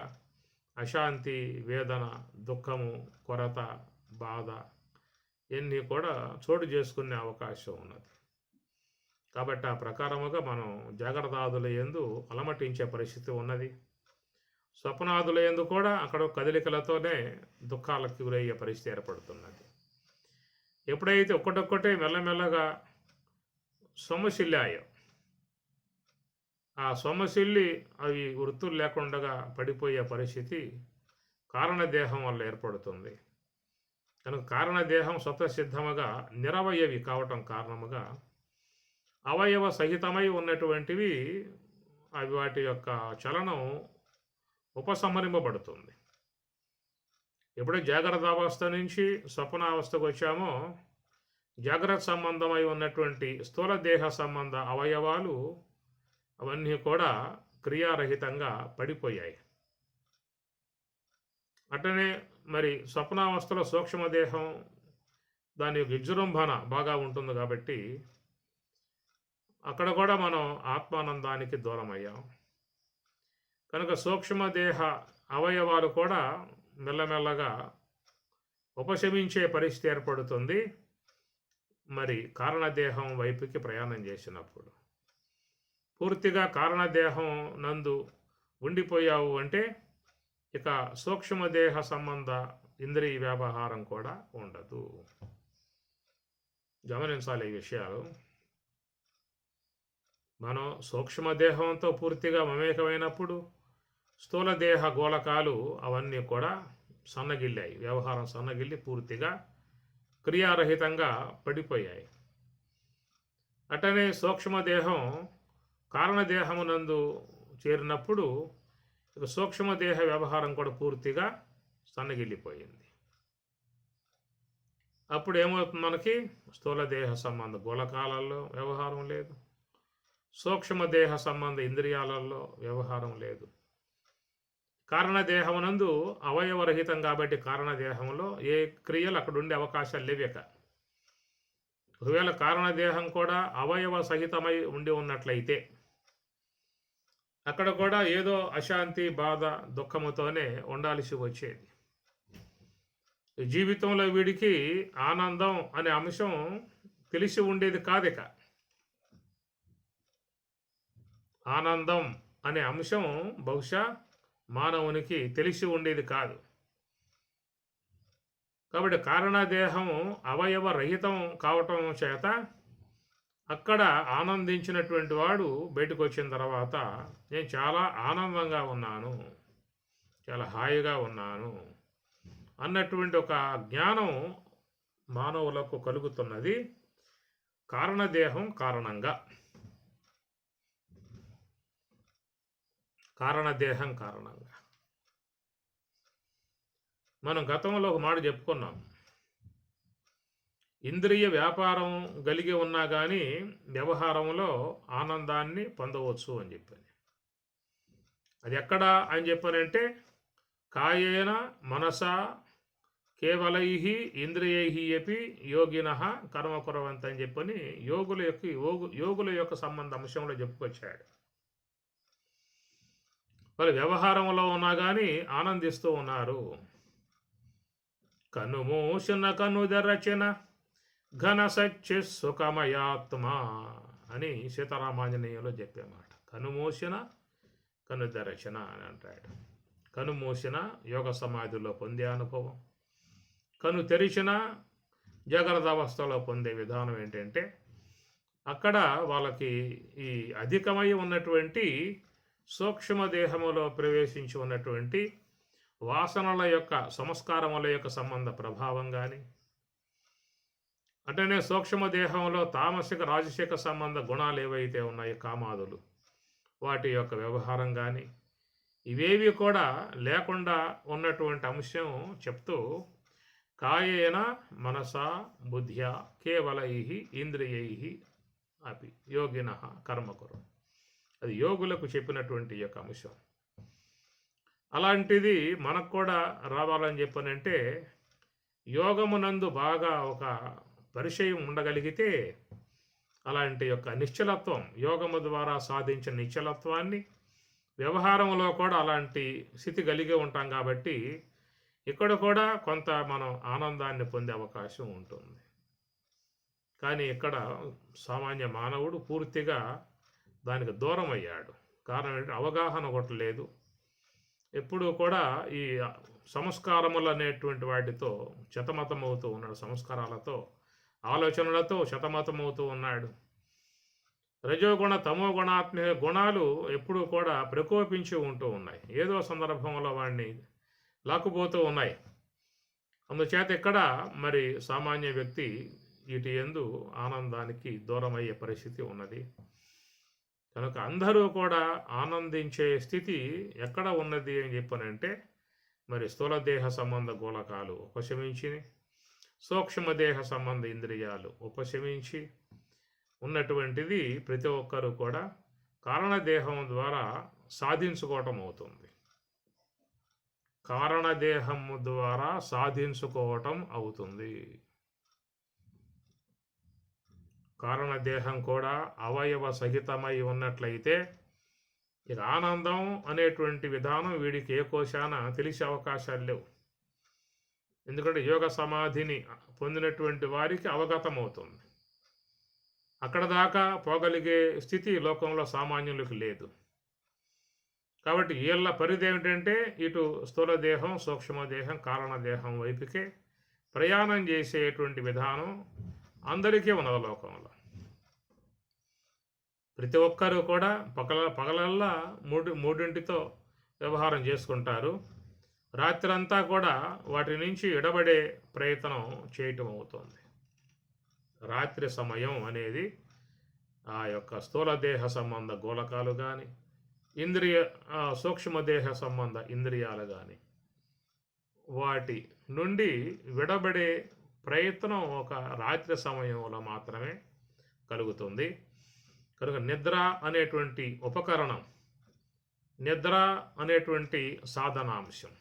అశాంతి, వేదన, దుఃఖము, కొరత, బాధ ఇవన్నీ కూడా చోటు చేసుకునే అవకాశం ఉన్నది. కాబట్టి ఆ ప్రకారముగా మనం జాగ్రత్తాదుల యందు అలమటించే పరిస్థితి ఉన్నది. స్వప్నాదుల యందు కూడా అక్కడ కదలికలతోనే దుఃఖాలకు గురయ్యే పరిస్థితి ఏర్పడుతున్నది. ఎప్పుడైతే ఒక్కటొక్కటే మెల్లమెల్లగా సొమ్మసిల్లాయో, ఆ సొమ్మసిల్లి అవి వృత్తులు లేకుండా పడిపోయే పరిస్థితి కారణదేహం వల్ల ఏర్పడుతుంది. కనుక కారణదేహం స్వతసిద్ధముగా నిరవయవి కావటం కారణముగా అవయవ సహితమై ఉన్నటువంటివి అవి వాటి యొక్క చలనం ఉపసంహరింపబడుతుంది. ఎప్పుడూ జాగ్రత్త అవస్థ నుంచి స్వప్నావస్థకు వచ్చామో జాగ్రత్త సంబంధమై ఉన్నటువంటి స్థూల దేహ సంబంధ అవయవాలు అవన్నీ కూడా క్రియారహితంగా పడిపోయాయి. అట్లనే మరి స్వప్నావస్థలో సూక్ష్మదేహం దాని యొక్క విజృంభణ బాగా ఉంటుంది కాబట్టి అక్కడ కూడా మనం ఆత్మానందానికి దూరం అయ్యాం. కనుక సూక్ష్మదేహ అవయవాలు కూడా మెల్లమెల్లగా ఉపశమించే పరిస్థితి ఏర్పడుతుంది. మరి కారణదేహం వైపుకి ప్రయాణం చేసినప్పుడు పూర్తిగా కారణదేహం నందు ఉండిపోయావు అంటే ఇక సూక్ష్మదేహ సంబంధ ఇంద్రియ వ్యవహారం కూడా ఉండదు. గమనించాలి ఈ విషయాలు. మనం సూక్ష్మదేహంతో పూర్తిగా మమేకమైనప్పుడు స్థూలదేహ గోళకాలు అవన్నీ కూడా సన్నగిల్లాయి. వ్యవహారం సన్నగిల్లి పూర్తిగా క్రియారహితంగా పడిపోయాయి. అటనే సూక్ష్మదేహం కారణదేహమునందు చేరినప్పుడు ఇక సూక్ష్మదేహ వ్యవహారం కూడా పూర్తిగా సన్నగిల్లిపోయింది. అప్పుడు ఏమవుతుంది, మనకి స్థూలదేహ సంబంధ గోళకాలలో వ్యవహారం లేదు, సూక్ష్మదేహ సంబంధ ఇంద్రియాలలో వ్యవహారం లేదు. కారణదేహమునందు అవయవరహితం కాబట్టి కారణదేహంలో ఏ క్రియలు అక్కడ ఉండే అవకాశాలు లేవిక. ఒకవేళ కారణదేహం కూడా అవయవ సహితమై ఉండి ఉన్నట్లయితే అక్కడ కూడా ఏదో అశాంతి, బాధ, దుఃఖముతోనే ఉండాల్సి వచ్చేది. జీవితంలో వీడికి ఆనందం అనే అంశం తెలిసి ఉండేది కాదిక. ఆనందం అనే అంశం బహుశా మానవునికి తెలిసి ఉండేది కాదు. కాబట్టి కారణదేహం అవయవ రహితం కావటం చేత అక్కడ ఆనందించినటువంటి వాడు బయటకు వచ్చిన తర్వాత నేను చాలా ఆనందంగా ఉన్నాను, చాలా హాయిగా ఉన్నాను అన్నటువంటి ఒక జ్ఞానం మానవులకు కలుగుతున్నది కారణదేహం కారణంగా. కారణదేహం కారణంగా మనం గతంలో ఒక మాట చెప్పుకున్నాం. ఇంద్రియ వ్యాపారం కలిగి ఉన్నా కానీ వ్యవహారంలో ఆనందాన్ని పొందవచ్చు అని చెప్పాను. అది ఎక్కడ అని చెప్పానంటే కాయేన మనసా కేవలై ఇంద్రియై అపి యోగిన కర్మ కురవంత అని చెప్పని యోగుల యొక్క సంబంధ అంశంలో చెప్పుకొచ్చాడు. వాళ్ళు వ్యవహారంలో ఉన్నా కానీ ఆనందిస్తూ ఉన్నారు. కనుమూసిన కనుదరచన ఘన సత్య సుఖమయాత్మ అని సీతారామాంజనేయంలో చెప్పే మాట. కనుమూసిన కనుదరచన అని అంటాడు. కనుమూసిన యోగ సమాధిలో పొందే అనుభవం, కను తెరిచిన జాగ్రత్త అవస్థలో పొందే విధానం ఏంటంటే అక్కడ వాళ్ళకి ఈ అధికమై ఉన్నటువంటి సూక్ష్మ దేహములో ప్రవేశించి ఉన్నటువంటి వాసనల యొక్క సంస్కారముల యొక్క సంబంధ ప్రభావం కానీ, అంటేనే సూక్ష్మ దేహంలో తామసిక రాజసిక సంబంధ గుణాలు ఏవైతే ఉన్నాయో కామాదులు, వాటి యొక్క వ్యవహారం కానీ, ఇవేవి కూడా లేకుండా ఉన్నటువంటి అంశం చెప్తూ, కాయేన మనసా బుద్ధ్యా కేవలై ఇంద్రియై అపి యోగిన కర్మకురు. అది యోగులకు చెప్పినటువంటి యొక్క అంశం. అలాంటిది మనకు కూడా రావాలని చెప్పనంటే యోగమునందు బాగా ఒక పరిచయం ఉండగలిగితే అలాంటి యొక్క నిశ్చలత్వం, యోగము ద్వారా సాధించిన నిశ్చలత్వాన్ని వ్యవహారంలో కూడా అలాంటి స్థితి కలిగి ఉంటాం కాబట్టి ఇక్కడ కూడా కొంత మనం ఆనందాన్ని పొందే అవకాశం ఉంటుంది. కానీ ఇక్కడ సామాన్య మానవుడు పూర్తిగా దానికి దూరం అయ్యాడు. కారణం ఏంటంటే అవగాహన ఒకటి లేదు. ఎప్పుడూ కూడా ఈ సంస్కారములు అనేటువంటి వాటితో శతమతమవుతూ ఉన్నాడు, సంస్కారాలతో ఆలోచనలతో శతమతమవుతూ ఉన్నాడు. రజోగుణ తమోగుణాత్మక గుణాలు ఎప్పుడూ కూడా ప్రకోపించి ఉంటూ ఉన్నాయి, ఏదో సందర్భంలో వాడిని లాక్కుపోతూ ఉన్నాయి. అందుచేత ఇక్కడ మరి సామాన్య వ్యక్తి వీటి యందు ఆనందానికి దూరమయ్యే పరిస్థితి ఉన్నది. కనుక అందరూ కూడా ఆనందించే స్థితి ఎక్కడ ఉన్నది అని చెప్పనంటే మరి స్థూలదేహ సంబంధ గోళకాలు ఉపశమించి, సూక్ష్మదేహ సంబంధ ఇంద్రియాలు ఉపశమించి ఉన్నటువంటిది ప్రతి ఒక్కరూ కూడా కారణదేహం ద్వారా సాధించుకోవటం అవుతుంది. కారణదేహము ద్వారా సాధించుకోవటం అవుతుంది. కారణదేహం కూడా అవయవ సహితమై ఉన్నట్లయితే ఇక ఆనందం అనేటువంటి విధానం వీడికి ఏ కోశాన తెలిసే అవకాశాలు లేవు. ఎందుకంటే యోగ సమాధిని పొందినటువంటి వారికి అవగతం అవుతుంది. అక్కడ దాకా పోగలిగే స్థితి లోకంలో సామాన్యులకు లేదు. కాబట్టి వీళ్ళ పరిధి ఏమిటంటే ఇటు స్థూలదేహం, సూక్ష్మదేహం, కారణదేహం వైపుకే ప్రయాణం చేసేటువంటి విధానం అందరికీ ఉన్నది లోకంలో. ప్రతి ఒక్కరూ కూడా పగలల్లా మూడింటితో వ్యవహారం చేసుకుంటారు. రాత్రంతా కూడా వాటి నుంచి ఎడబడే ప్రయత్నం చేయటం అవుతుంది. రాత్రి సమయం అనేది ఆ యొక్క స్థూలదేహ సంబంధ గోళకాలు కానీ, సూక్ష్మదేహ సంబంధ ఇంద్రియాలు కానీ వాటి నుండి విడబడే ప్రయత్నం ఒక రాత్రి సమయంలో మాత్రమే కలుగుతుంది. కనుక నిద్ర అనేటువంటి ఉపకరణం, నిద్ర అనేటువంటి సాధనాంశం,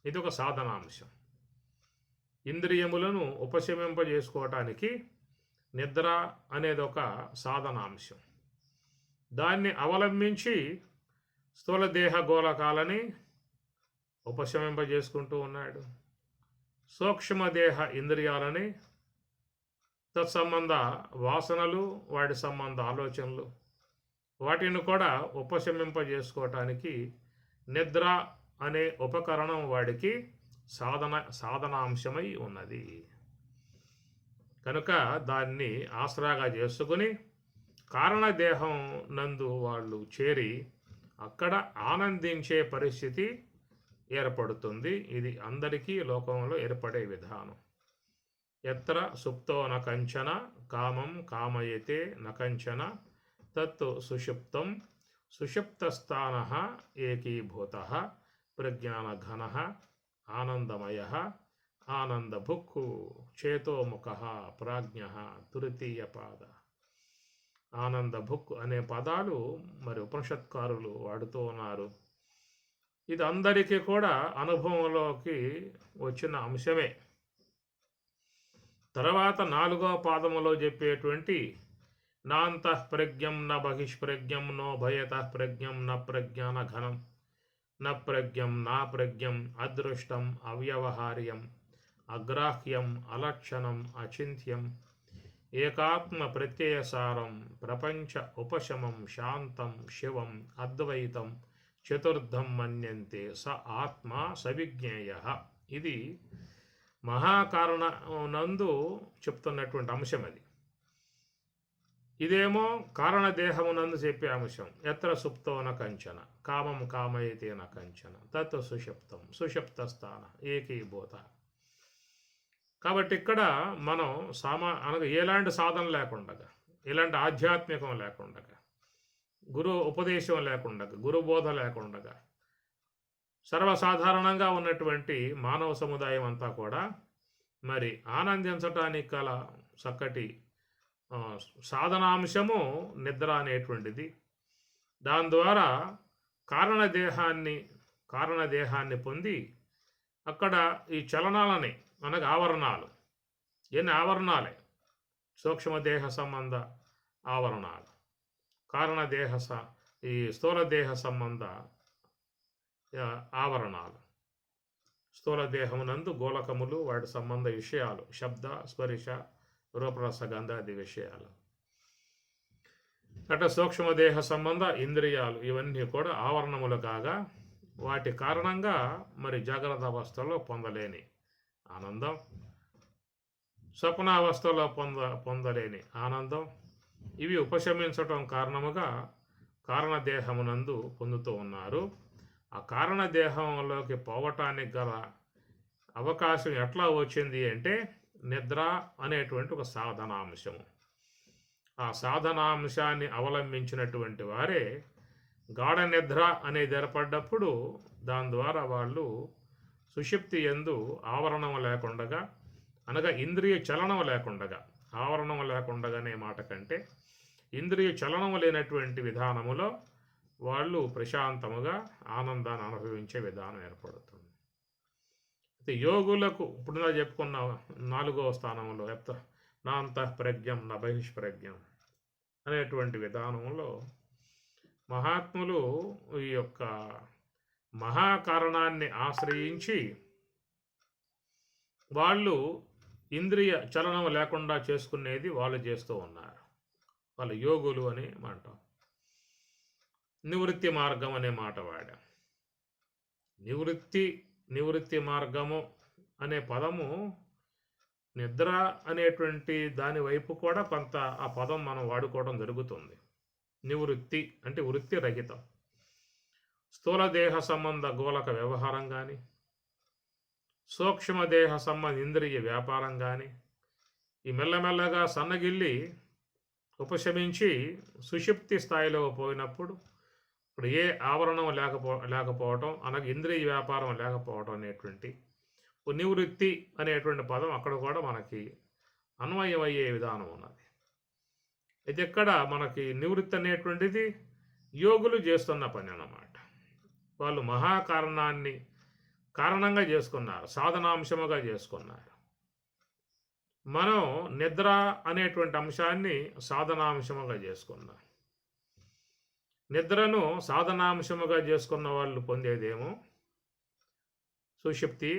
ఇది ఒక సాధనాంశం. ఇంద్రియములను ఉపశమింపజేసుకోవటానికి నిద్ర అనేది ఒక సాధనాంశం. దాన్ని అవలంబించి స్థూలదేహ గోళకాలని ఉపశమింపజేసుకుంటూ ఉన్నాడు. సూక్ష్మదేహ ఇంద్రియాలని తత్సంబంధ వాసనలు, వాటి సంబంధ ఆలోచనలు, వాటిని కూడా ఉపశమింపజేసుకోవటానికి నిద్ర అనే ఉపకరణం వాడికి సాధనాంశమై ఉన్నది. కనుక దాన్ని ఆసరాగా చేసుకుని కారణదేహం నందు వాళ్ళు చేరి అక్కడ ఆనందించే పరిస్థితి ఏర్పడుతుంది. ఇది అందరికీ లోకంలో ఏర్పడే విధానం. ఎత్ర సుప్తో నకంచన కామం కామయతే నకంచన తత్ సుషుప్తం సుషుప్తస్థాన ఏకీభూత ప్రజ్ఞానఘన ఆనందమయ ఆనందభుక్కు చేతోముఖ ప్రాజ్ఞ తృతీయపాద. ఆనందభుక్ అనే పదాలు మరి ఉపనిషత్కారులు వాడుతూ ఉన్నారు. ఇది అందరికీ కూడా అనుభవంలోకి వచ్చిన అంశమే. తర్వాత 4వ పాదములో చెప్పేటువంటి నాంతః ప్రజ్ఞం న బహిష్ప్రజ్ఞం నో భయతః ప్రజ్ఞం న ప్రజ్ఞాన ఘనం న ప్రజ్ఞం నా ప్రజ్ఞం అదృష్టం అవ్యవహార్యం అగ్రాహ్యం అలక్షణం అచింత్యం ఏకాత్మ ప్రత్యయసారం ప్రపంచ ఉపశమం శాంతం శివం అద్వైతం చతుర్థం మన్యంతే స ఆత్మ సవిజ్ఞేయ. ఇది మహాకారణ నందు చెప్తున్నటువంటి అంశం. అది ఇదేమో కారణదేహమునందు చెప్పే అంశం. ఎత్ర సుప్తోన కంచన కామం కామయతేన కంచన తత్ సుషుప్తం సుషుప్తస్థాన ఏకీభూత. కాబట్టి ఇక్కడ మనం అనగా ఎలాంటి సాధన లేకుండా, ఎలాంటి ఆధ్యాత్మికం లేకుండా, గురు ఉపదేశం లేకుండా, గురు బోధ లేకుండా, సర్వసాధారణంగా ఉన్నటువంటి మానవ సముదాయం అంతా కూడా మరి ఆనందించటానికి గల చక్కటి సాధనాంశము నిద్ర అనేటువంటిది. దాని ద్వారా కారణదేహాన్ని పొంది అక్కడ ఈ చలనాలని అనగా ఆవరణాలు, ఎన్ని ఆవరణాలే, సూక్ష్మదేహ సంబంధ ఆవరణాలు, ఈ స్థూలదేహ సంబంధ ఆవరణాలు, స్థూలదేహమునందు గోళకములు, వాటి సంబంధ విషయాలు, శబ్ద స్పర్శ రూపరస గంధాది విషయాలు, అట సూక్ష్మదేహ సంబంధ ఇంద్రియాలు, ఇవన్నీ కూడా ఆవరణములు కాగా వాటి కారణంగా మరి జాగ్రత్త అవస్థలో పొందలేని ఆనందం, స్వప్నావస్థలో పొందలేని ఆనందం, ఇవి ఉపశమించటం కారణముగా కారణదేహమునందు పొందుతూ ఉన్నారు. ఆ కారణదేహంలోకి పోవటానికి గల అవకాశం ఎట్లా వచ్చింది అంటే నిద్ర అనేటువంటి ఒక సాధనాంశము. ఆ సాధనాంశాన్ని అవలంబించినటువంటి వారే గాఢ నిద్ర అనేది ఏర్పడ్డప్పుడు దాని ద్వారా వాళ్ళు సుషుప్తి యందు ఆవరణం లేకుండగా, అనగా ఇంద్రియ చలనం లేకుండగా, ఆవరణం లేకుండగానే మాట కంటే ఇంద్రియ చలనం లేనటువంటి విధానములో వాళ్ళు ప్రశాంతముగా ఆనందాన్ని అనుభవించే విధానం ఏర్పడుతుంది. అయితే యోగులకు ఇప్పుడు చెప్పుకున్న 4వ స్థానంలో నా అంతఃప్రజ్ఞం నా బహిష్ప్రజ్ఞం అనేటువంటి విధానంలో మహాత్ములు ఈ యొక్క మహాకారణాన్ని ఆశ్రయించి వాళ్ళు ఇంద్రియ చలనం లేకుండా చేసుకునేది వాళ్ళు చేస్తూ ఉన్నారు. వాళ్ళు యోగులు అని అంటాం. నివృత్తి మార్గం అనే మాట వాడాం. నివృత్తి మార్గము అనే పదము నిద్ర అనేటువంటి దాని వైపు కూడా కొంత ఆ పదం మనం వాడుకోవడం జరుగుతుంది. నివృత్తి అంటే వృత్తి రహితం. స్థూలదేహ సంబంధ గోళక వ్యవహారం కానీ, సూక్ష్మదేహ సంబంధ ఇంద్రియ వ్యాపారం కానీ, ఈ మెల్లమెల్లగా సన్నగిల్లి ఉపశమించి సుషుప్తి స్థాయిలో పోయినప్పుడు ఇప్పుడు ఏ ఆవరణం లేకపోవటం, అనగా ఇంద్రియ వ్యాపారం లేకపోవటం అనేటువంటి నివృత్తి అనేటువంటి పదం అక్కడ కూడా మనకి అన్వయమయ్యే విధానం ఉన్నది. అయితే ఇక్కడ మనకి నివృత్తి అనేటువంటిది యోగులు చేస్తున్న పని అన్నమాట. వాళ్ళు మహాకారణాన్ని కారణంగా చేసుకున్నారు, సాధనాంశముగా చేసుకున్నారు. మనం నిద్ర అనేటువంటి అంశాన్ని సాధనాంశముగా చేసుకున్నాం. నిద్రను సాధనాంశముగా చేసుకున్న వాళ్ళు పొందేదేమో సుషుప్తి,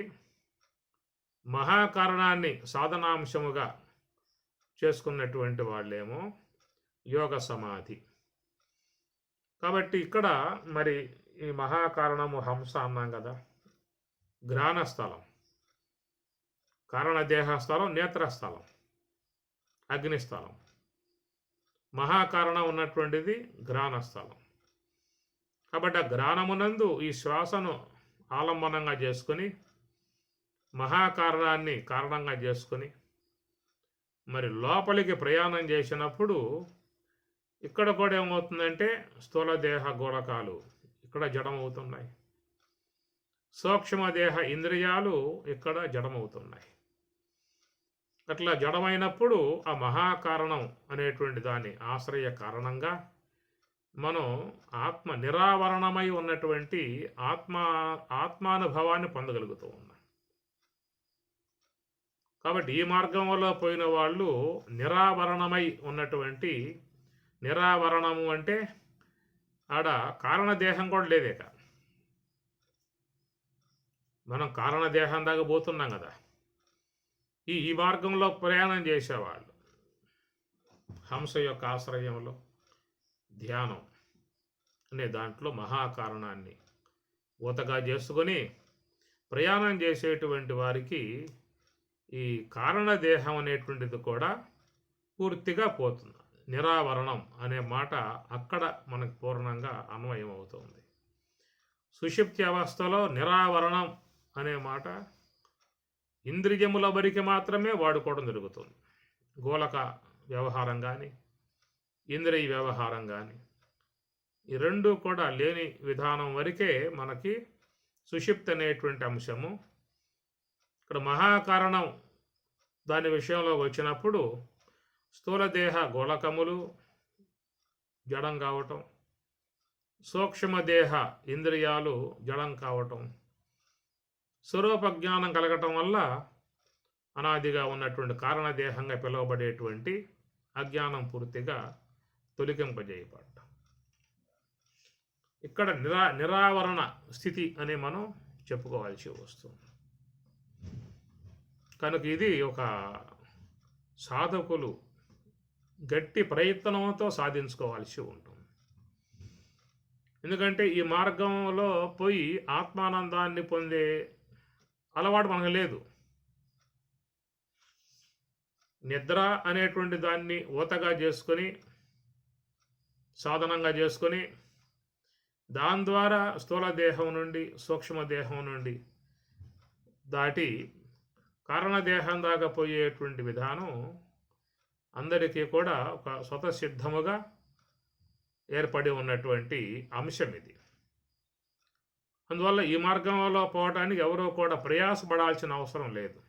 మహాకారణాన్ని సాధనాంశముగా చేసుకున్నటువంటి వాళ్ళేమో యోగ సమాధి. కాబట్టి ఇక్కడ మరి ఈ మహాకారణము హంస అన్నాం కదా, ఘ్రాణస్థలం, కారణదేహస్థలం, నేత్రస్థలం, అగ్నిస్థలం. మహాకారణం ఉన్నటువంటిది ఘ్రాణస్థలం. కాబట్టి ఆ ఘ్రాణమునందు ఈ శ్వాసను ఆలంబనంగా చేసుకొని మహాకారణాన్ని కారణంగా చేసుకొని మరి లోపలికి ప్రయాణం చేసినప్పుడు ఇక్కడ కూడా ఏమవుతుందంటే స్థూలదేహ గోళకాలు ఇక్కడ జడమవుతున్నాయి, సూక్ష్మదేహ ఇంద్రియాలు ఇక్కడ జడమవుతున్నాయి. అట్లా జడమైనప్పుడు ఆ మహాకారణం అనేటువంటి దాని ఆశ్రయ కారణంగా మనం ఆత్మ నిరావరణమై ఉన్నటువంటి ఆత్మానుభవాన్ని పొందగలుగుతూ ఉన్నాం. కాబట్టి ఈ మార్గంలో పోయిన వాళ్ళు నిరావరణమై ఉన్నటువంటి, నిరావరణము అంటే ఆడ కారణదేహం కూడా లేదేక. మనం కారణదేహం దాకా పోతున్నాం కదా. ఈ మార్గంలో ప్రయాణం చేసేవాళ్ళు హంస యొక్క ఆశ్రయంలో ధ్యానం అనే దాంట్లో మహాకారణాన్ని ఊతగా చేసుకొని ప్రయాణం చేసేటువంటి వారికి ఈ కారణదేహం అనేటువంటిది కూడా పూర్తిగా పోతుంది. నిరావరణం అనే మాట అక్కడ మనకు పూర్ణంగా అన్వయం అవుతుంది. సుషుప్తి అవస్థలో నిరావరణం అనే మాట ఇంద్రియముల వరికి మాత్రమే వాడుకోవడం జరుగుతుంది. గోలక వ్యవహారం కానీ ఇంద్రియ వ్యవహారం కానీ ఈ రెండు కూడా లేని విధానం వరకే మనకి సుషుప్తి అనేటువంటి అంశము. ఇక్కడ మహాకారణం దాని విషయంలో వచ్చినప్పుడు స్థూలదేహ గోళకములు జడం కావటం, సూక్ష్మదేహ ఇంద్రియాలు జడం కావటం, స్వరూప జ్ఞానం కలగటం వల్ల అనాదిగా ఉన్నటువంటి కారణదేహంగా పిలువబడేటువంటి అజ్ఞానం పూర్తిగా తొలగింపజేయబడ్డం. ఇక్కడ నిరావరణ స్థితి అని మనం చెప్పుకోవాల్సి వస్తుంది. కనుక ఇది ఒక సాధకులు గట్టి ప్రయత్నంతో సాధించుకోవాల్సి ఉంటుంది. ఎందుకంటే ఈ మార్గంలో పోయి ఆత్మానందాన్ని పొందే అలవాటు మనకు లేదు. నిద్ర అనేటువంటి దాన్ని ఊతగా చేసుకొని సాధనంగా చేసుకొని దాని ద్వారా స్థూల దేహం నుండి సూక్ష్మదేహం నుండి దాటి కారణదేహం దాకా పోయేటువంటి విధానం అందరికీ కూడా ఒక స్వతసిద్ధముగా ఏర్పడి ఉన్నటువంటి అంశం ఇది. అందువల్ల ఈ మార్గంలో పోవటానికి ఎవరూ కూడా ప్రయాసపడాల్సిన అవసరం లేదు.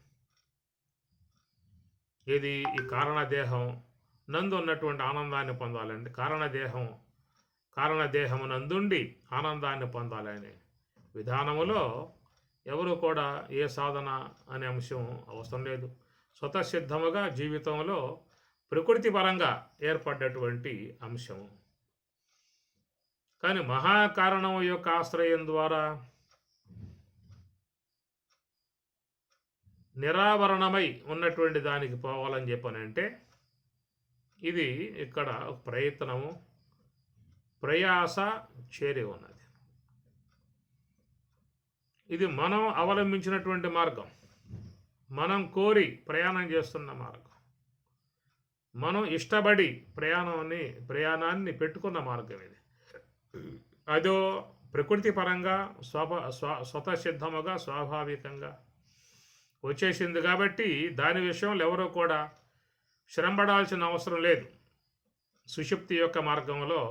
ఇది ఈ కారణదేహం నందు ఉన్నటువంటి ఆనందాన్ని పొందాలండి. కారణదేహము నందుండి ఆనందాన్ని పొందాలనే విధానములో ఎవరు కూడా ఏ సాధన అనే అంశం అవసరం లేదు. స్వతసిద్ధముగా జీవితంలో ప్రకృతి పరంగా ఏర్పడ్డటువంటి అంశము. కానీ మహాకారణం యొక్క ఆశ్రయం ద్వారా నిరావరణమై ఉన్నటువంటి దానికి పోవాలని చెప్పనంటే ఇది ఇక్కడ ప్రయత్నము ప్రయాస చేరి ఉన్నది. ఇది మనం అవలంబించినటువంటి మార్గం, మనం కోరి ప్రయాణం చేస్తున్న మార్గం, మనం ఇష్టపడి ప్రయాణాన్ని పెట్టుకున్న మార్గం ఇది. అదో ప్రకృతి పరంగా స్వతసిద్ధముగా స్వాభావికంగా వచ్చేసింది కాబట్టి దాని విషయంలో ఎవరూ కూడా శ్రమపడాల్సిన అవసరం లేదు. సుషుప్తి యొక్క మార్గంలో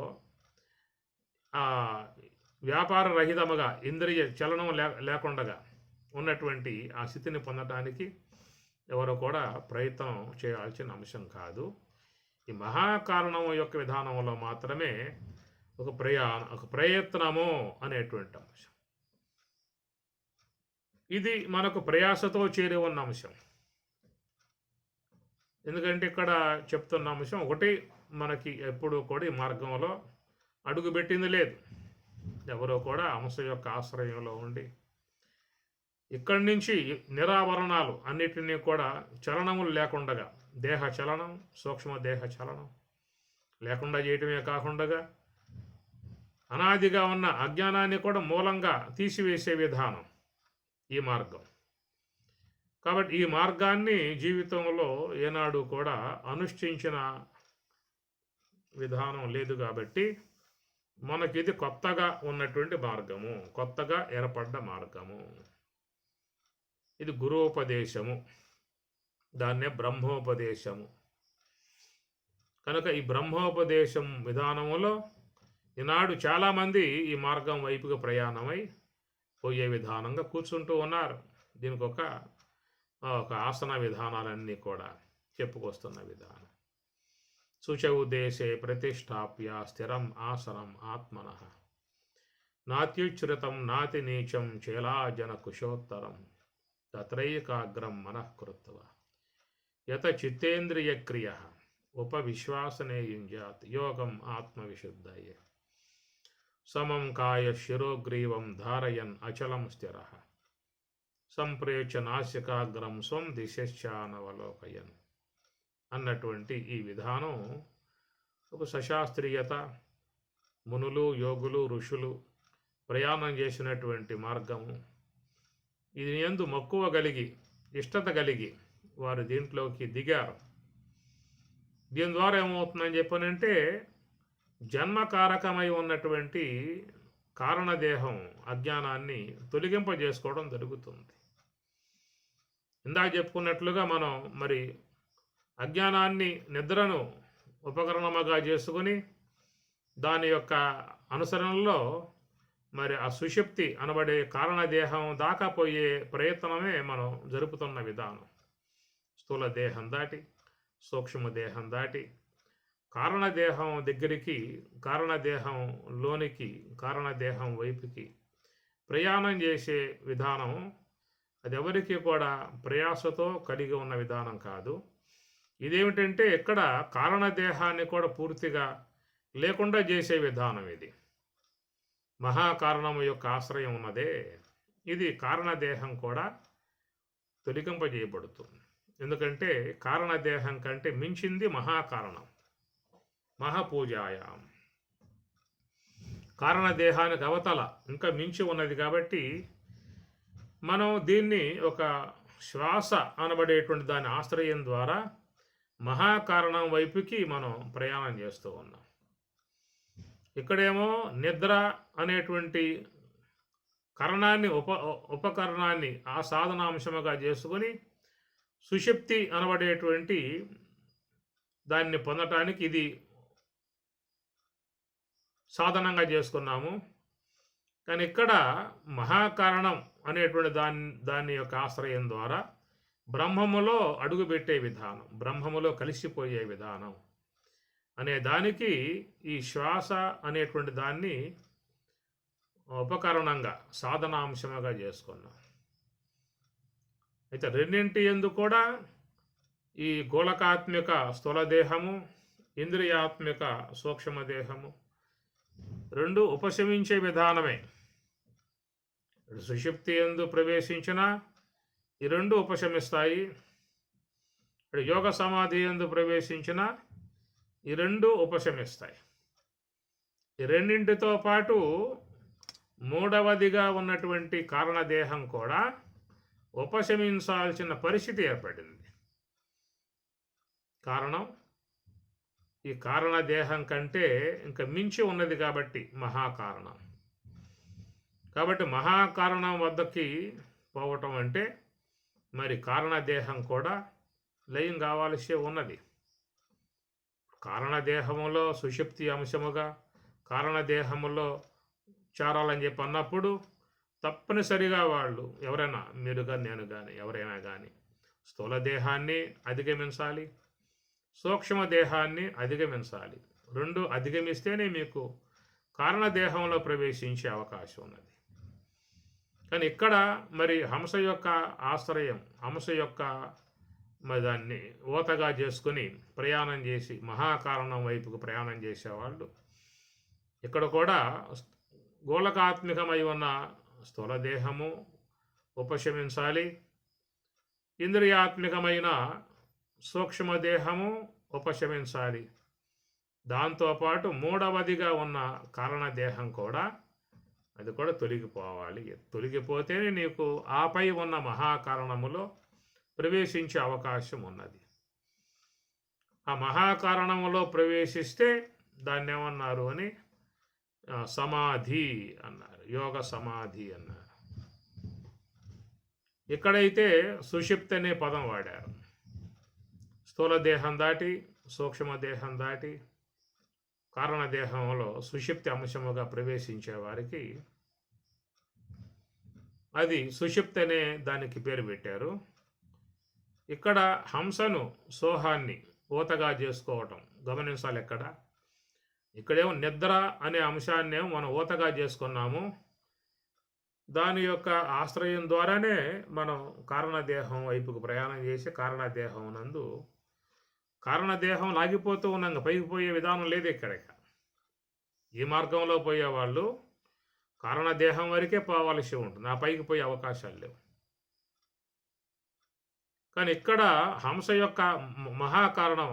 వ్యాపార రహితముగా ఇంద్రియ చలనం లేకుండా ఉన్నటువంటి ఆ స్థితిని పొందడానికి ఎవరు కూడా ప్రయత్నం చేయాల్సిన అంశం కాదు. ఈ మహాకారణం యొక్క విధానంలో మాత్రమే ఒక ప్రయత్నము అనేటువంటి అంశం. ఇది మనకు ప్రయాసతో చేరి ఉన్న అంశం. ఎందుకంటే ఇక్కడ చెప్తున్న అంశం ఒకటి, మనకి ఎప్పుడూ కూడా ఈ మార్గంలో అడుగుపెట్టింది లేదు. ఎవరో కూడా అంశ యొక్క ఆశ్రయంలో ఉండి ఇక్కడి నుంచి నిరావరణాలు అన్నిటినీ కూడా చలనములు లేకుండా దేహ చలనం సూక్ష్మదేహ చలనం లేకుండా చేయటమే కాకుండా అనాదిగా ఉన్న అజ్ఞానాన్ని కూడా మూలంగా తీసివేసే విధానం ఈ మార్గం. కాబట్టి ఈ మార్గాన్ని జీవితంలో ఏనాడు కూడా అనుష్ఠించిన విధానం లేదు. కాబట్టి మనకిది కొత్తగా ఉన్నటువంటి మార్గము, కొత్తగా ఏర్పడ్డ మార్గము. ఇది గురోపదేశము, దాన్నే బ్రహ్మోపదేశము. కనుక ఈ బ్రహ్మోపదేశం విధానములో ఈనాడు చాలామంది ఈ మార్గం వైపుగా ప్రయాణమై పోయే విధానంగా కూర్చుంటూ ఉన్నారు. దీనికి ఒక ఆసన విధానాలన్నీ కూడా చెప్పుకొస్తున్న విధానం. శుచౌ దేశే ప్రతిష్టాప్య స్థిరం ఆసనం ఆత్మనః నాత్యుచ్ఛ్రితం నాతి నీచం చేలాజన కుశోత్తరం తత్రైకాగ్రం మనః కృత్వా యత చిత్తేంద్రియ క్రియ ఉపవిశ్వాసనే యుంజాత్ యోగం ఆత్మవిశుద్ధయే సమం కాయ శిరోగ్రీవం ధారయన్ అచలం స్థిరః సంప్రేక్ష నాసికాగ్రం స్వం దిశానవలోకయన్ అన్నటువంటి ఈ విధానం ఒక సశాస్త్రీయత, మునులు యోగులు ఋషులు ప్రయాణం చేసినటువంటి మార్గము. ఇది యందు మక్కువ కలిగి ఇష్టత కలిగి వారు దీంట్లోకి దిగారు. దీని ద్వారా ఏమవుతుందని చెప్పనంటే జన్మకారకమై ఉన్నటువంటి కారణదేహం అజ్ఞానాన్ని తొలగింపజేసుకోవడం జరుగుతుంది. ఇందాక చెప్పుకున్నట్లుగా మనం మరి అజ్ఞానాన్ని నిద్రను ఉపకరణముగా చేసుకుని దాని యొక్క అనుసరణలో మరి ఆ సుషుప్తి అనబడే కారణదేహం దాకా పోయే ప్రయత్నమే మనం జరుపుతున్న విధానం. స్థూల దేహం దాటి సూక్ష్మ దేహం దాటి కారణదేహం దగ్గరికి, కారణదేహంలోనికి, కారణదేహం వైపుకి ప్రయాణం చేసే విధానం అది ఎవరికి కూడా ప్రయాసతో కలిగి ఉన్న విధానం కాదు. ఇదేమిటంటే ఇక్కడ కారణదేహాన్ని కూడా పూర్తిగా లేకుండా చేసే విధానం ఇది. మహాకారణము యొక్క ఆశ్రయం ఉన్నదే, ఇది కారణదేహం కూడా తొలగింపజేయబడుతుంది. ఎందుకంటే కారణదేహం కంటే మించింది మహాకారణం. మహాపూజాయాం కారణదేహానికి అవతల ఇంకా మించి ఉన్నది కాబట్టి మనం దీన్ని ఒక శ్వాస అనబడేటువంటి దాని ఆశ్రయం ద్వారా మహాకారణం వైపుకి మనం ప్రయాణం చేస్తూ ఉన్నాం. ఇక్కడేమో నిద్ర అనేటువంటి కరణాన్ని ఉపకరణాన్ని ఆ సాధనాంశముగా చేసుకొని సుషుప్తి అనబడేటువంటి దాన్ని పొందటానికి ఇది సాధనంగా చేసుకున్నాము. కానీ ఇక్కడ మహాకారణం అనేటువంటి దాని యొక్క ఆశ్రయం ద్వారా బ్రహ్మములో అడుగుపెట్టే విధానం, బ్రహ్మములో కలిసిపోయే విధానం అనే దానికి ఈ శ్వాస అనేటువంటి దాన్ని ఉపకరణంగా సాధనాంశముగా చేసుకున్నాం. అయితే రెండింటి యందు కూడా ఈ గోళకాత్మిక స్థూలదేహము, ఇంద్రియాత్మిక సూక్ష్మదేహము రెండు ఉపశమించే విధానమే. సుషుప్తి యందు ప్రవేశించిన ఈ రెండు ఉపశమిస్తాయి. యోగ సమాధి యందు ప్రవేశించిన ఈ రెండు ఉపశమిస్తాయి. ఈ రెండింటితో పాటు మూడవదిగా ఉన్నటువంటి కారణదేహం కూడా ఉపశమించాల్సిన పరిస్థితి ఏర్పడింది. కారణం ఈ కారణదేహం కంటే ఇంకా మించి ఉన్నది కాబట్టి మహాకారణం. కాబట్టి మహాకారణం వద్దకి పోవటం అంటే మరి కారణదేహం కూడా లయం కావాల్సి ఉన్నది. కారణదేహములో సుషుప్తి అంశముగా కారణదేహములో చేరాలని చెప్పి అన్నప్పుడు తప్పనిసరిగా వాళ్ళు ఎవరైనా, మీరు కానీ నేను కానీ ఎవరైనా కానీ స్థూలదేహాన్ని అధిగమించాలి, సూక్ష్మదేహాన్ని అధిగమించాలి. రెండు అధిగమిస్తేనే మీకు కారణదేహంలో ప్రవేశించే అవకాశం ఉన్నది. కానీ ఇక్కడ మరి హంస యొక్క ఆశ్రయం, హంస యొక్క మరి దాన్ని ఓతగా చేసుకుని ప్రయాణం చేసి మహాకారణం వైపుకు ప్రయాణం చేసేవాళ్ళు ఇక్కడ కూడా గోళకాత్మికమై ఉన్న స్థూలదేహము ఉపశమించాలి, ఇంద్రియాత్మికమైన సూక్ష్మదేహము ఉపశమించాలి. దాంతోపాటు మూడవదిగా ఉన్న కారణదేహం కూడా అది కూడా తొలగిపోవాలి. తొలగిపోతేనే నీకు ఆపై ఉన్న మహాకారణములో ప్రవేశించే అవకాశం ఉన్నది. ఆ మహాకారణములో ప్రవేశిస్తే దాన్ని ఏమన్నారు అని సమాధి అన్నారు, యోగ సమాధి అన్నారు. ఇక్కడైతే సుషుప్తి అనే పదం వాడారు. స్థూలదేహం దాటి సూక్ష్మదేహం దాటి కారణదేహంలో సుషుప్తి అంశముగా ప్రవేశించే వారికి అది సుషుప్తి అనే దానికి పేరు పెట్టారు. ఇక్కడ హంసను సోహాన్ని ఊతగా చేసుకోవటం గమనించాలి. ఇక్కడేమో నిద్ర అనే అంశాన్నేమో మనం ఊతగా చేసుకున్నాము. దాని యొక్క ఆశ్రయం ద్వారానే మనం కారణదేహం వైపుకు ప్రయాణం చేసి కారణదేహం నందు కారణదేహం లాగిపోతూ ఉన్నాం, పైకి పోయే విధానం లేదు. ఇక్కడ ఈ మార్గంలో పోయేవాళ్ళు కారణదేహం వరకే పోవాల్సి ఉంటుంది, ఆ పైకి పోయే అవకాశాలు లేవు. కానీ ఇక్కడ హంస యొక్క మహాకారణం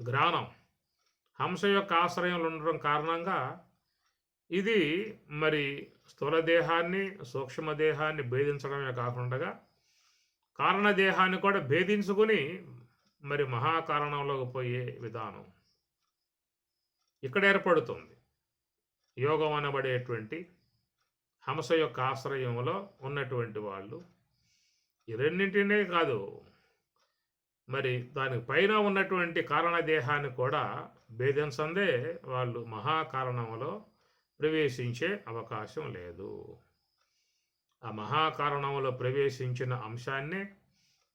జ్ఞానం హంస యొక్క ఆశ్రయంలో ఉండడం కారణంగా ఇది మరి స్థూలదేహాన్ని సూక్ష్మదేహాన్ని భేదించడమే కాకుండా కారణదేహాన్ని కూడా భేదించుకుని మరి మహాకారణంలోకి పోయే విధానం ఇక్కడ ఏర్పడుతుంది. యోగం అనబడేటువంటి హంస యొక్క ఆశ్రయంలో ఉన్నటువంటి వాళ్ళు ఈ రెండింటినే కాదు, మరి దానికి పైన ఉన్నటువంటి కారణదేహాన్ని కూడా భేదించందే వాళ్ళు మహాకారణంలో ప్రవేశించే అవకాశం లేదు. ఆ మహాకారణంలో ప్రవేశించిన అంశాన్నే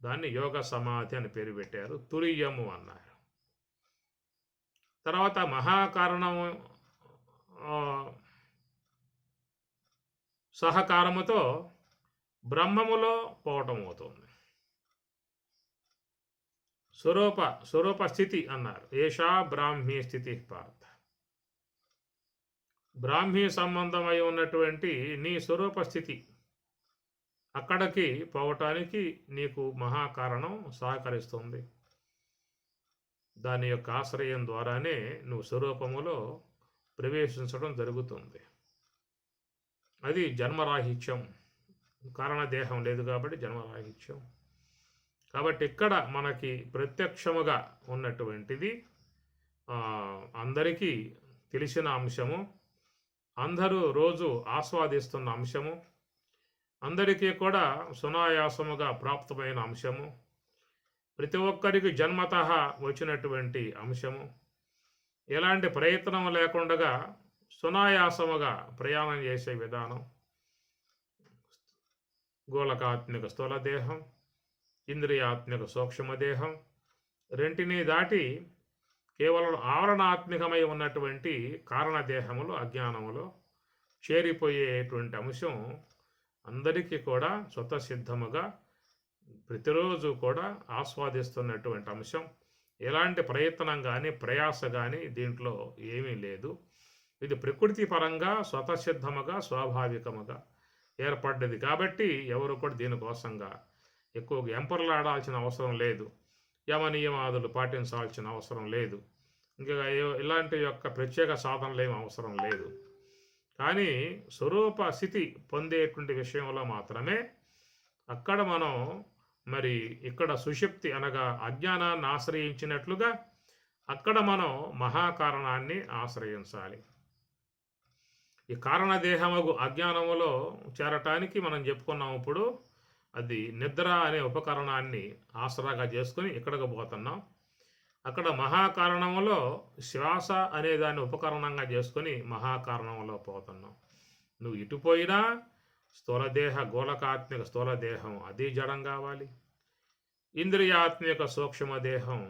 దాన్ని యోగ సమాధి అని పేరు పెట్టారు, తురియము అన్నారు. తర్వాత మహాకారణం సహకారముతో బ్రహ్మములో పోవటం అవుతుంది. స్వరూప స్థితి అన్నారు. ఏషా బ్రాహ్మీ స్థితి పార్థ. బ్రాహ్మీ సంబంధమై ఉన్నటువంటి నీ స్వరూప స్థితి అక్కడికి పోవటానికి నీకు మహాకారణం సహకరిస్తుంది. దాని యొక్క ఆశ్రయం ద్వారానే నువ్వు స్వరూపములో ప్రవేశించడం జరుగుతుంది. అది జన్మరాహిత్యం. కారణదేహం లేదు కాబట్టి జన్మరాహిత్యం. కాబట్టి ఇక్కడ మనకి ప్రత్యక్షముగా ఉన్నటువంటిది అందరికీ తెలిసిన అంశము, అందరూ రోజు ఆస్వాదిస్తున్న అంశము, అందరికీ కూడా సునాయాసముగా ప్రాప్తమైన అంశము, ప్రతి ఒక్కరికి జన్మతః వచ్చినటువంటి అంశము, ఎలాంటి ప్రయత్నం లేకుండా సునాయాసముగా ప్రయాణం చేసే విధానం, గోళకాత్మిక స్థూలదేహం, ఇంద్రియాత్మిక సూక్ష్మదేహం రెంటిని దాటి కేవలం ఆవరణాత్మికమై ఉన్నటువంటి కారణదేహములు అజ్ఞానములో చేరిపోయేటువంటి అంశం అందరికీ కూడా స్వతసిద్ధముగా ప్రతిరోజు కూడా ఆస్వాదిస్తున్నటువంటి అంశం. ఎలాంటి ప్రయత్నం కానీ ప్రయాస కానీ దీంట్లో ఏమీ లేదు. ఇది ప్రకృతి పరంగా స్వతసిద్ధముగా స్వాభావికముగా ఏర్పడ్డది కాబట్టి ఎవరు కూడా దీనికోసంగా ఎక్కువగా ఎంపర్లాడాల్సిన అవసరం లేదు, యమనియమాదులు పాటించాల్సిన అవసరం లేదు, ఇంకా ఇలాంటి యొక్క ప్రత్యేక సాధనలు ఏమి అవసరం లేదు. కానీ స్వరూప స్థితి పొందేటువంటి విషయంలో మాత్రమే అక్కడ మనం మరి ఇక్కడ సుషుప్తి అనగా అజ్ఞానాన్ని ఆశ్రయించినట్లుగా అక్కడ మనం మహాకారణాన్ని ఆశ్రయించాలి. ఈ కారణదేహముగు అజ్ఞానములో చేరటానికి మనం చెప్పుకున్నాం. ఇప్పుడు అది నిద్ర అనే ఉపకరణాన్ని ఆసరాగా చేసుకుని ఇక్కడికి పోతున్నాం. అక్కడ మహాకారణములో శ్వాస అనే దాన్ని ఉపకరణంగా చేసుకొని మహాకారణంలో పోతున్నాం. నువ్వు ఇటు పోయినా స్థూలదేహ గోళకాత్మిక స్థూలదేహం అది జడం కావాలి, ఇంద్రియాత్మిక సూక్ష్మదేహం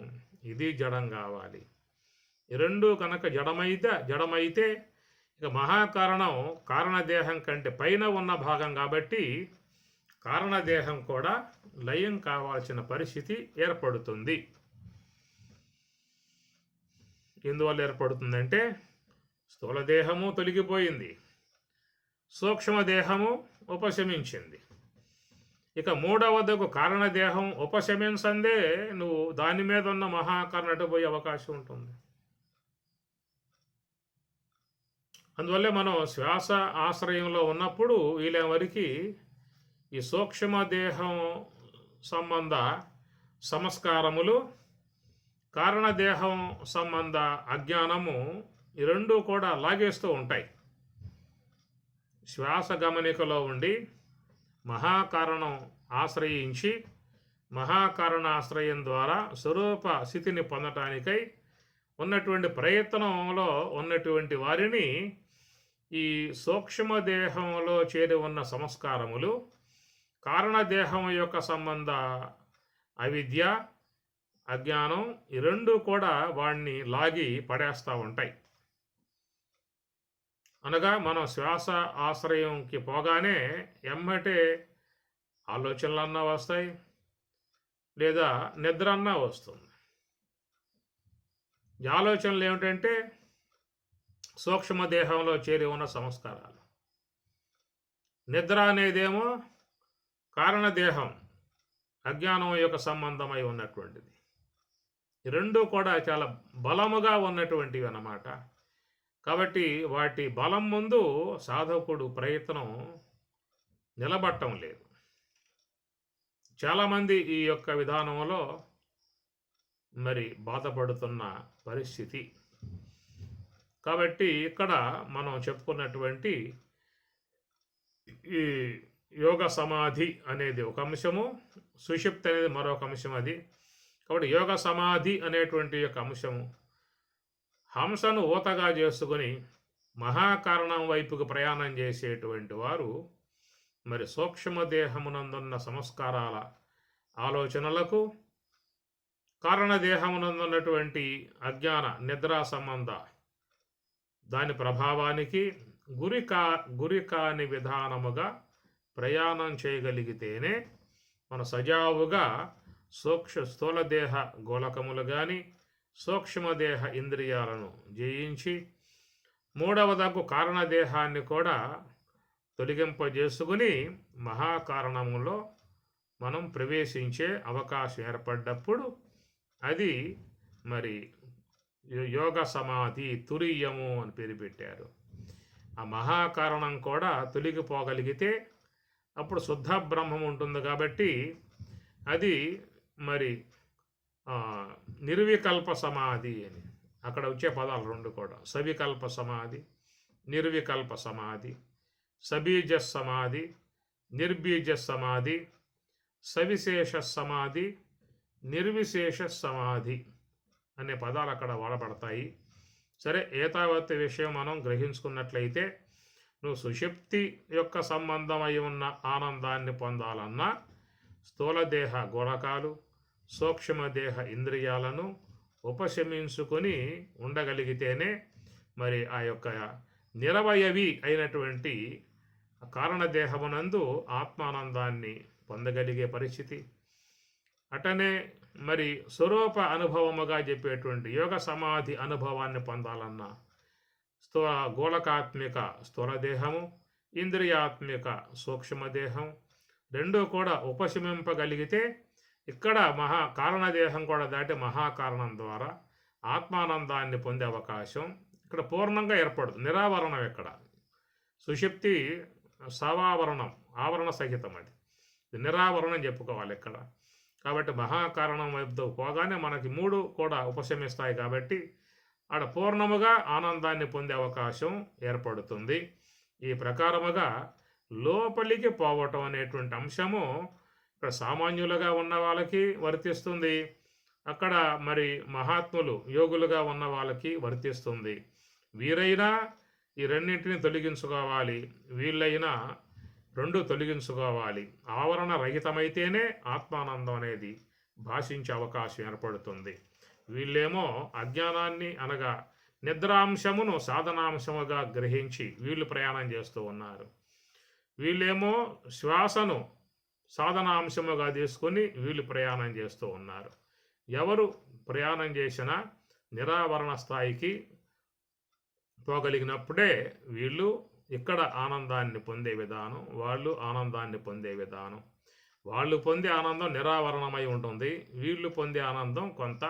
ఇది జడం కావాలి. ఈ రెండు కనుక జడమైతే ఇక మహాకారణం కారణదేహం కంటే పైన ఉన్న భాగం కాబట్టి కారణదేహం కూడా లయం కావాల్సిన పరిస్థితి ఏర్పడుతుంది. ఎందువల్ల ఏర్పడుతుందంటే స్థూలదేహము తొలగిపోయింది, సూక్ష్మదేహము ఉపశమించింది. ఇక మూడవదకు కారణదేహం ఉపశమించందే నువ్వు దాని మీద ఉన్న మహాకారణటు పోయే అవకాశం ఉంటుంది. అందువల్లే మనం శ్వాస ఆశ్రయంలో ఉన్నప్పుడు వీళ్ళెవరికి ఈ సూక్ష్మదేహం సంబంధ సంస్కారములు, కారణదేహం సంబంధ అజ్ఞానము ఈ రెండు కూడా లాగేస్తూ ఉంటాయి. శ్వాస గమనికలో ఉండి మహాకారణం ఆశ్రయించి మహాకారణ ఆశ్రయం ద్వారా స్వరూప స్థితిని పొందటానికై ఉన్నటువంటి ప్రయత్నంలో ఉన్నటువంటి వారిని ఈ సూక్ష్మదేహంలో చేరి ఉన్న సంస్కారములు, కారణదేహం యొక్క సంబంధ అవిద్య అజ్ఞానం ఈ రెండు కూడా వాడిని లాగి పడేస్తూ ఉంటాయి. అనగా మనం శ్వాస ఆశ్రయంకి పోగానే ఎమ్మటే ఆలోచనలన్నా వస్తాయి, లేదా నిద్ర అన్నా వస్తుంది. ఈ ఆలోచనలు ఏమిటంటే సూక్ష్మదేహంలో చేరి ఉన్న సంస్కారాలు. నిద్ర అనేదేమో కారణదేహం అజ్ఞానం యొక్క సంబంధమై ఉన్నటువంటిది. ఈ రెండు కూడా చాలా బలముగా ఉన్నటువంటివి అన్నమాట. కాబట్టి వాటి బలం ముందు సాధకుడు ప్రయత్నం నిలబట్టం లేదు. చాలామంది ఈ యొక్క విధానంలో మరి బాధపడుతున్న పరిస్థితి. కాబట్టి ఇక్కడ మనం చెప్పుకున్నటువంటి ఈ యోగ సమాధి అనేది ఒక అంశము, సుషుప్తి అనేది మరొక అంశం. అది కాబట్టి యోగ సమాధి అనేటువంటి యొక్క అంశము హంసను ఊతగా చేసుకుని మహాకారణం వైపుకు ప్రయాణం చేసేటువంటి వారు మరి సూక్ష్మదేహమునందున్న సంస్కారాల ఆలోచనలకు, కారణదేహమునందున్నటువంటి అజ్ఞాన నిద్రా సంబంధ దాని ప్రభావానికి గురి కాని విధానముగా ప్రయాణం చేయగలిగితేనే మన సజావుగా స్థూలదేహ గోళకములు కానీ సూక్ష్మదేహ ఇంద్రియాలను జయించి మూడవదకు కారణదేహాన్ని కూడా తొలగింపజేసుకుని మహాకారణములో మనం ప్రవేశించే అవకాశం ఏర్పడ్డప్పుడు అది మరి యోగ సమాధి తురీయము అని పేరు పెట్టారు. ఆ మహాకారణం కూడా తొలగిపోగలిగితే అప్పుడు శుద్ధ బ్రహ్మం ఉంటుంది. కాబట్టి అది మరి నిర్వికల్ప సమాధి అని అక్కడ వచ్చే పదాలు రెండు కూడా, సవికల్ప సమాధి, నిర్వికల్ప సమాధి, సబీజ సమాధి, నిర్బీజ సమాధి, సవిశేష సమాధి, నిర్విశేష సమాధి అనే పదాలు అక్కడ వాడబడతాయి. సరే, ఏతావత్ విషయం మనం గ్రహించుకున్నట్లయితే నువ్వు సుషుప్తి యొక్క సంబంధమై ఉన్న ఆనందాన్ని పొందాలన్నా స్థూలదేహ గోళకాలు, సూక్ష్మదేహ ఇంద్రియాలను ఉపశమించుకొని ఉండగలిగితేనే మరి ఆ యొక్క నిరవయవి అయినటువంటి కారణదేహమునందు ఆత్మానందాన్ని పొందగలిగే పరిస్థితి. అటనే మరి స్వరూప అనుభవముగా చెప్పేటువంటి యోగ సమాధి అనుభవాన్ని పొందాలన్నా గోళకాత్మిక స్థూలదేహము, ఇంద్రియాత్మిక సూక్ష్మదేహం రెండూ కూడా ఉపశమింపగలిగితే ఇక్కడ కారణదేహం కూడా దాటి మహాకారణం ద్వారా ఆత్మానందాన్ని పొందే అవకాశం ఇక్కడ పూర్ణంగా ఏర్పడుతుంది. నిరావరణం ఇక్కడ సుషుప్తి సవావరణం, ఆవరణ సహితం, అది నిరావరణం చెప్పుకోవాలి ఇక్కడ. కాబట్టి మహాకారణం వైపు పోగానే మనకి మూడు కూడా ఉపశమిస్తాయి. కాబట్టి ఆడ పూర్ణముగా ఆనందాన్ని పొందే అవకాశం ఏర్పడుతుంది. ఈ ప్రకారముగా లోపలికి పోవటం అనేటువంటి అంశము ఇక్కడ సామాన్యులుగా ఉన్న వాళ్ళకి వర్తిస్తుంది, అక్కడ మరి మహాత్ములు యోగులుగా ఉన్న వాళ్ళకి వర్తిస్తుంది. వీరైనా ఈ రెండింటిని తొలగించుకోవాలి, వీళ్ళైనా రెండు తొలగించుకోవాలి. ఆవరణ రహితమైతేనే ఆత్మానందం అనేది భాషించే అవకాశం ఏర్పడుతుంది. వీళ్ళేమో అజ్ఞానాన్ని అనగా నిద్రాంశమును సాధనాంశముగా గ్రహించి వీళ్ళు ప్రయాణం చేస్తూ ఉన్నారు. వీళ్ళేమో శ్వాసను సాధనాంశముగా తీసుకొని వీళ్ళు ప్రయాణం చేస్తూ ఉన్నారు. ఎవరు ప్రయాణం చేసినా నిరావరణ స్థాయికి పోగలిగినప్పుడే వీళ్ళు ఇక్కడ ఆనందాన్ని పొందే విధానం, వాళ్ళు ఆనందాన్ని పొందే విధానం. వాళ్ళు పొందే ఆనందం నిరావరణమై ఉంటుంది, వీళ్ళు పొందే ఆనందం కొంత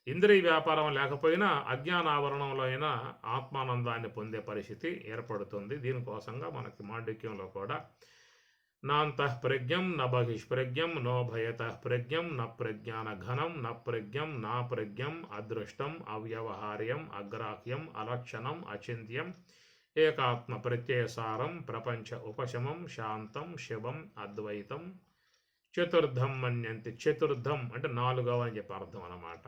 ఇంద్రియ వ్యాపారం లేకపోయినా అజ్ఞానావరణంలో అయినా ఆత్మానందాన్ని పొందే పరిస్థితి ఏర్పడుతుంది. దీనికోసంగా మనకి మాండిక్యంలో కూడా నాంతః ప్రజ్ఞం న బహిష్ప్రజ్ఞం నో భయతః ప్రజ్ఞం న ప్రజ్ఞాన ఘనం న ప్రజ్ఞం నా ప్రజ్ఞం అదృష్టం అవ్యవహార్యం అగ్రాహ్యం అలక్షణం అచింత్యం ఏకాత్మ ప్రత్యయసారం ప్రపంచ ఉపశమం శాంతం శివం అద్వైతం చతుర్థం మన్యంతి. చతుర్థం అంటే నాలుగవ అని చెప్పి అర్థం అన్నమాట.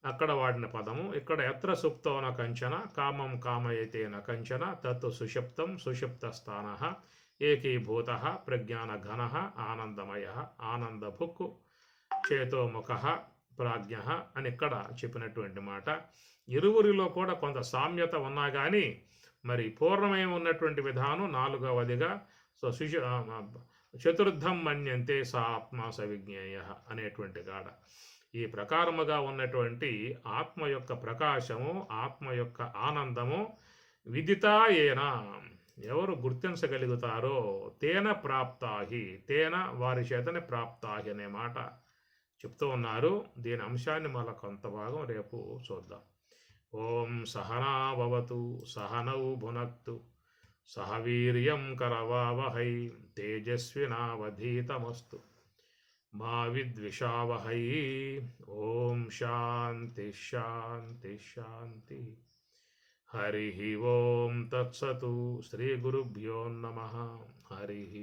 అక్కడ వాడిన పదము ఇక్కడ ఎత్ర సుప్తో న కంచన కామం కామయతే న కంచన తత్ సుషుప్తం సుషుప్తస్థాన ఏకీభూత ప్రజ్ఞానఘన ఆనందమయ ఆనందభుక్కు చేతోముఖ ప్రాజ్ఞ అని ఇక్కడ చెప్పినటువంటి మాట. ఇరువురిలో కూడా కొంత సామ్యత ఉన్నా కానీ మరి పూర్ణమై ఉన్నటువంటి విధానం నాలుగవదిగా చతుర్థం మన్యంతే సా ఆత్మ సవిజ్ఞేయ అనేటువంటి గాడ. ఈ ప్రకారముగా ఉన్నటువంటి ఆత్మ యొక్క ప్రకాశము, ఆత్మ యొక్క ఆనందము విదితాయేనా ఎవరు గుర్తించగలుగుతారో తేన ప్రాప్తాహి, తేన వారి చేతనే ప్రాప్తాహి అనే మాట చెప్తూ ఉన్నారు. దీని అంశాన్ని మళ్ళీ కొంత భాగం రేపు చూద్దాం. ఓం సహనా భవతు సహనౌ భునక్తు సహ వీర్యం కరవావహై తేజస్వినావధీతమస్తు మా విద్విషావహై. ఓం శాంతి శాంతి శాంతి. హరి ఓం తత్సతు. శ్రీ గురుభ్యో నమ. హరి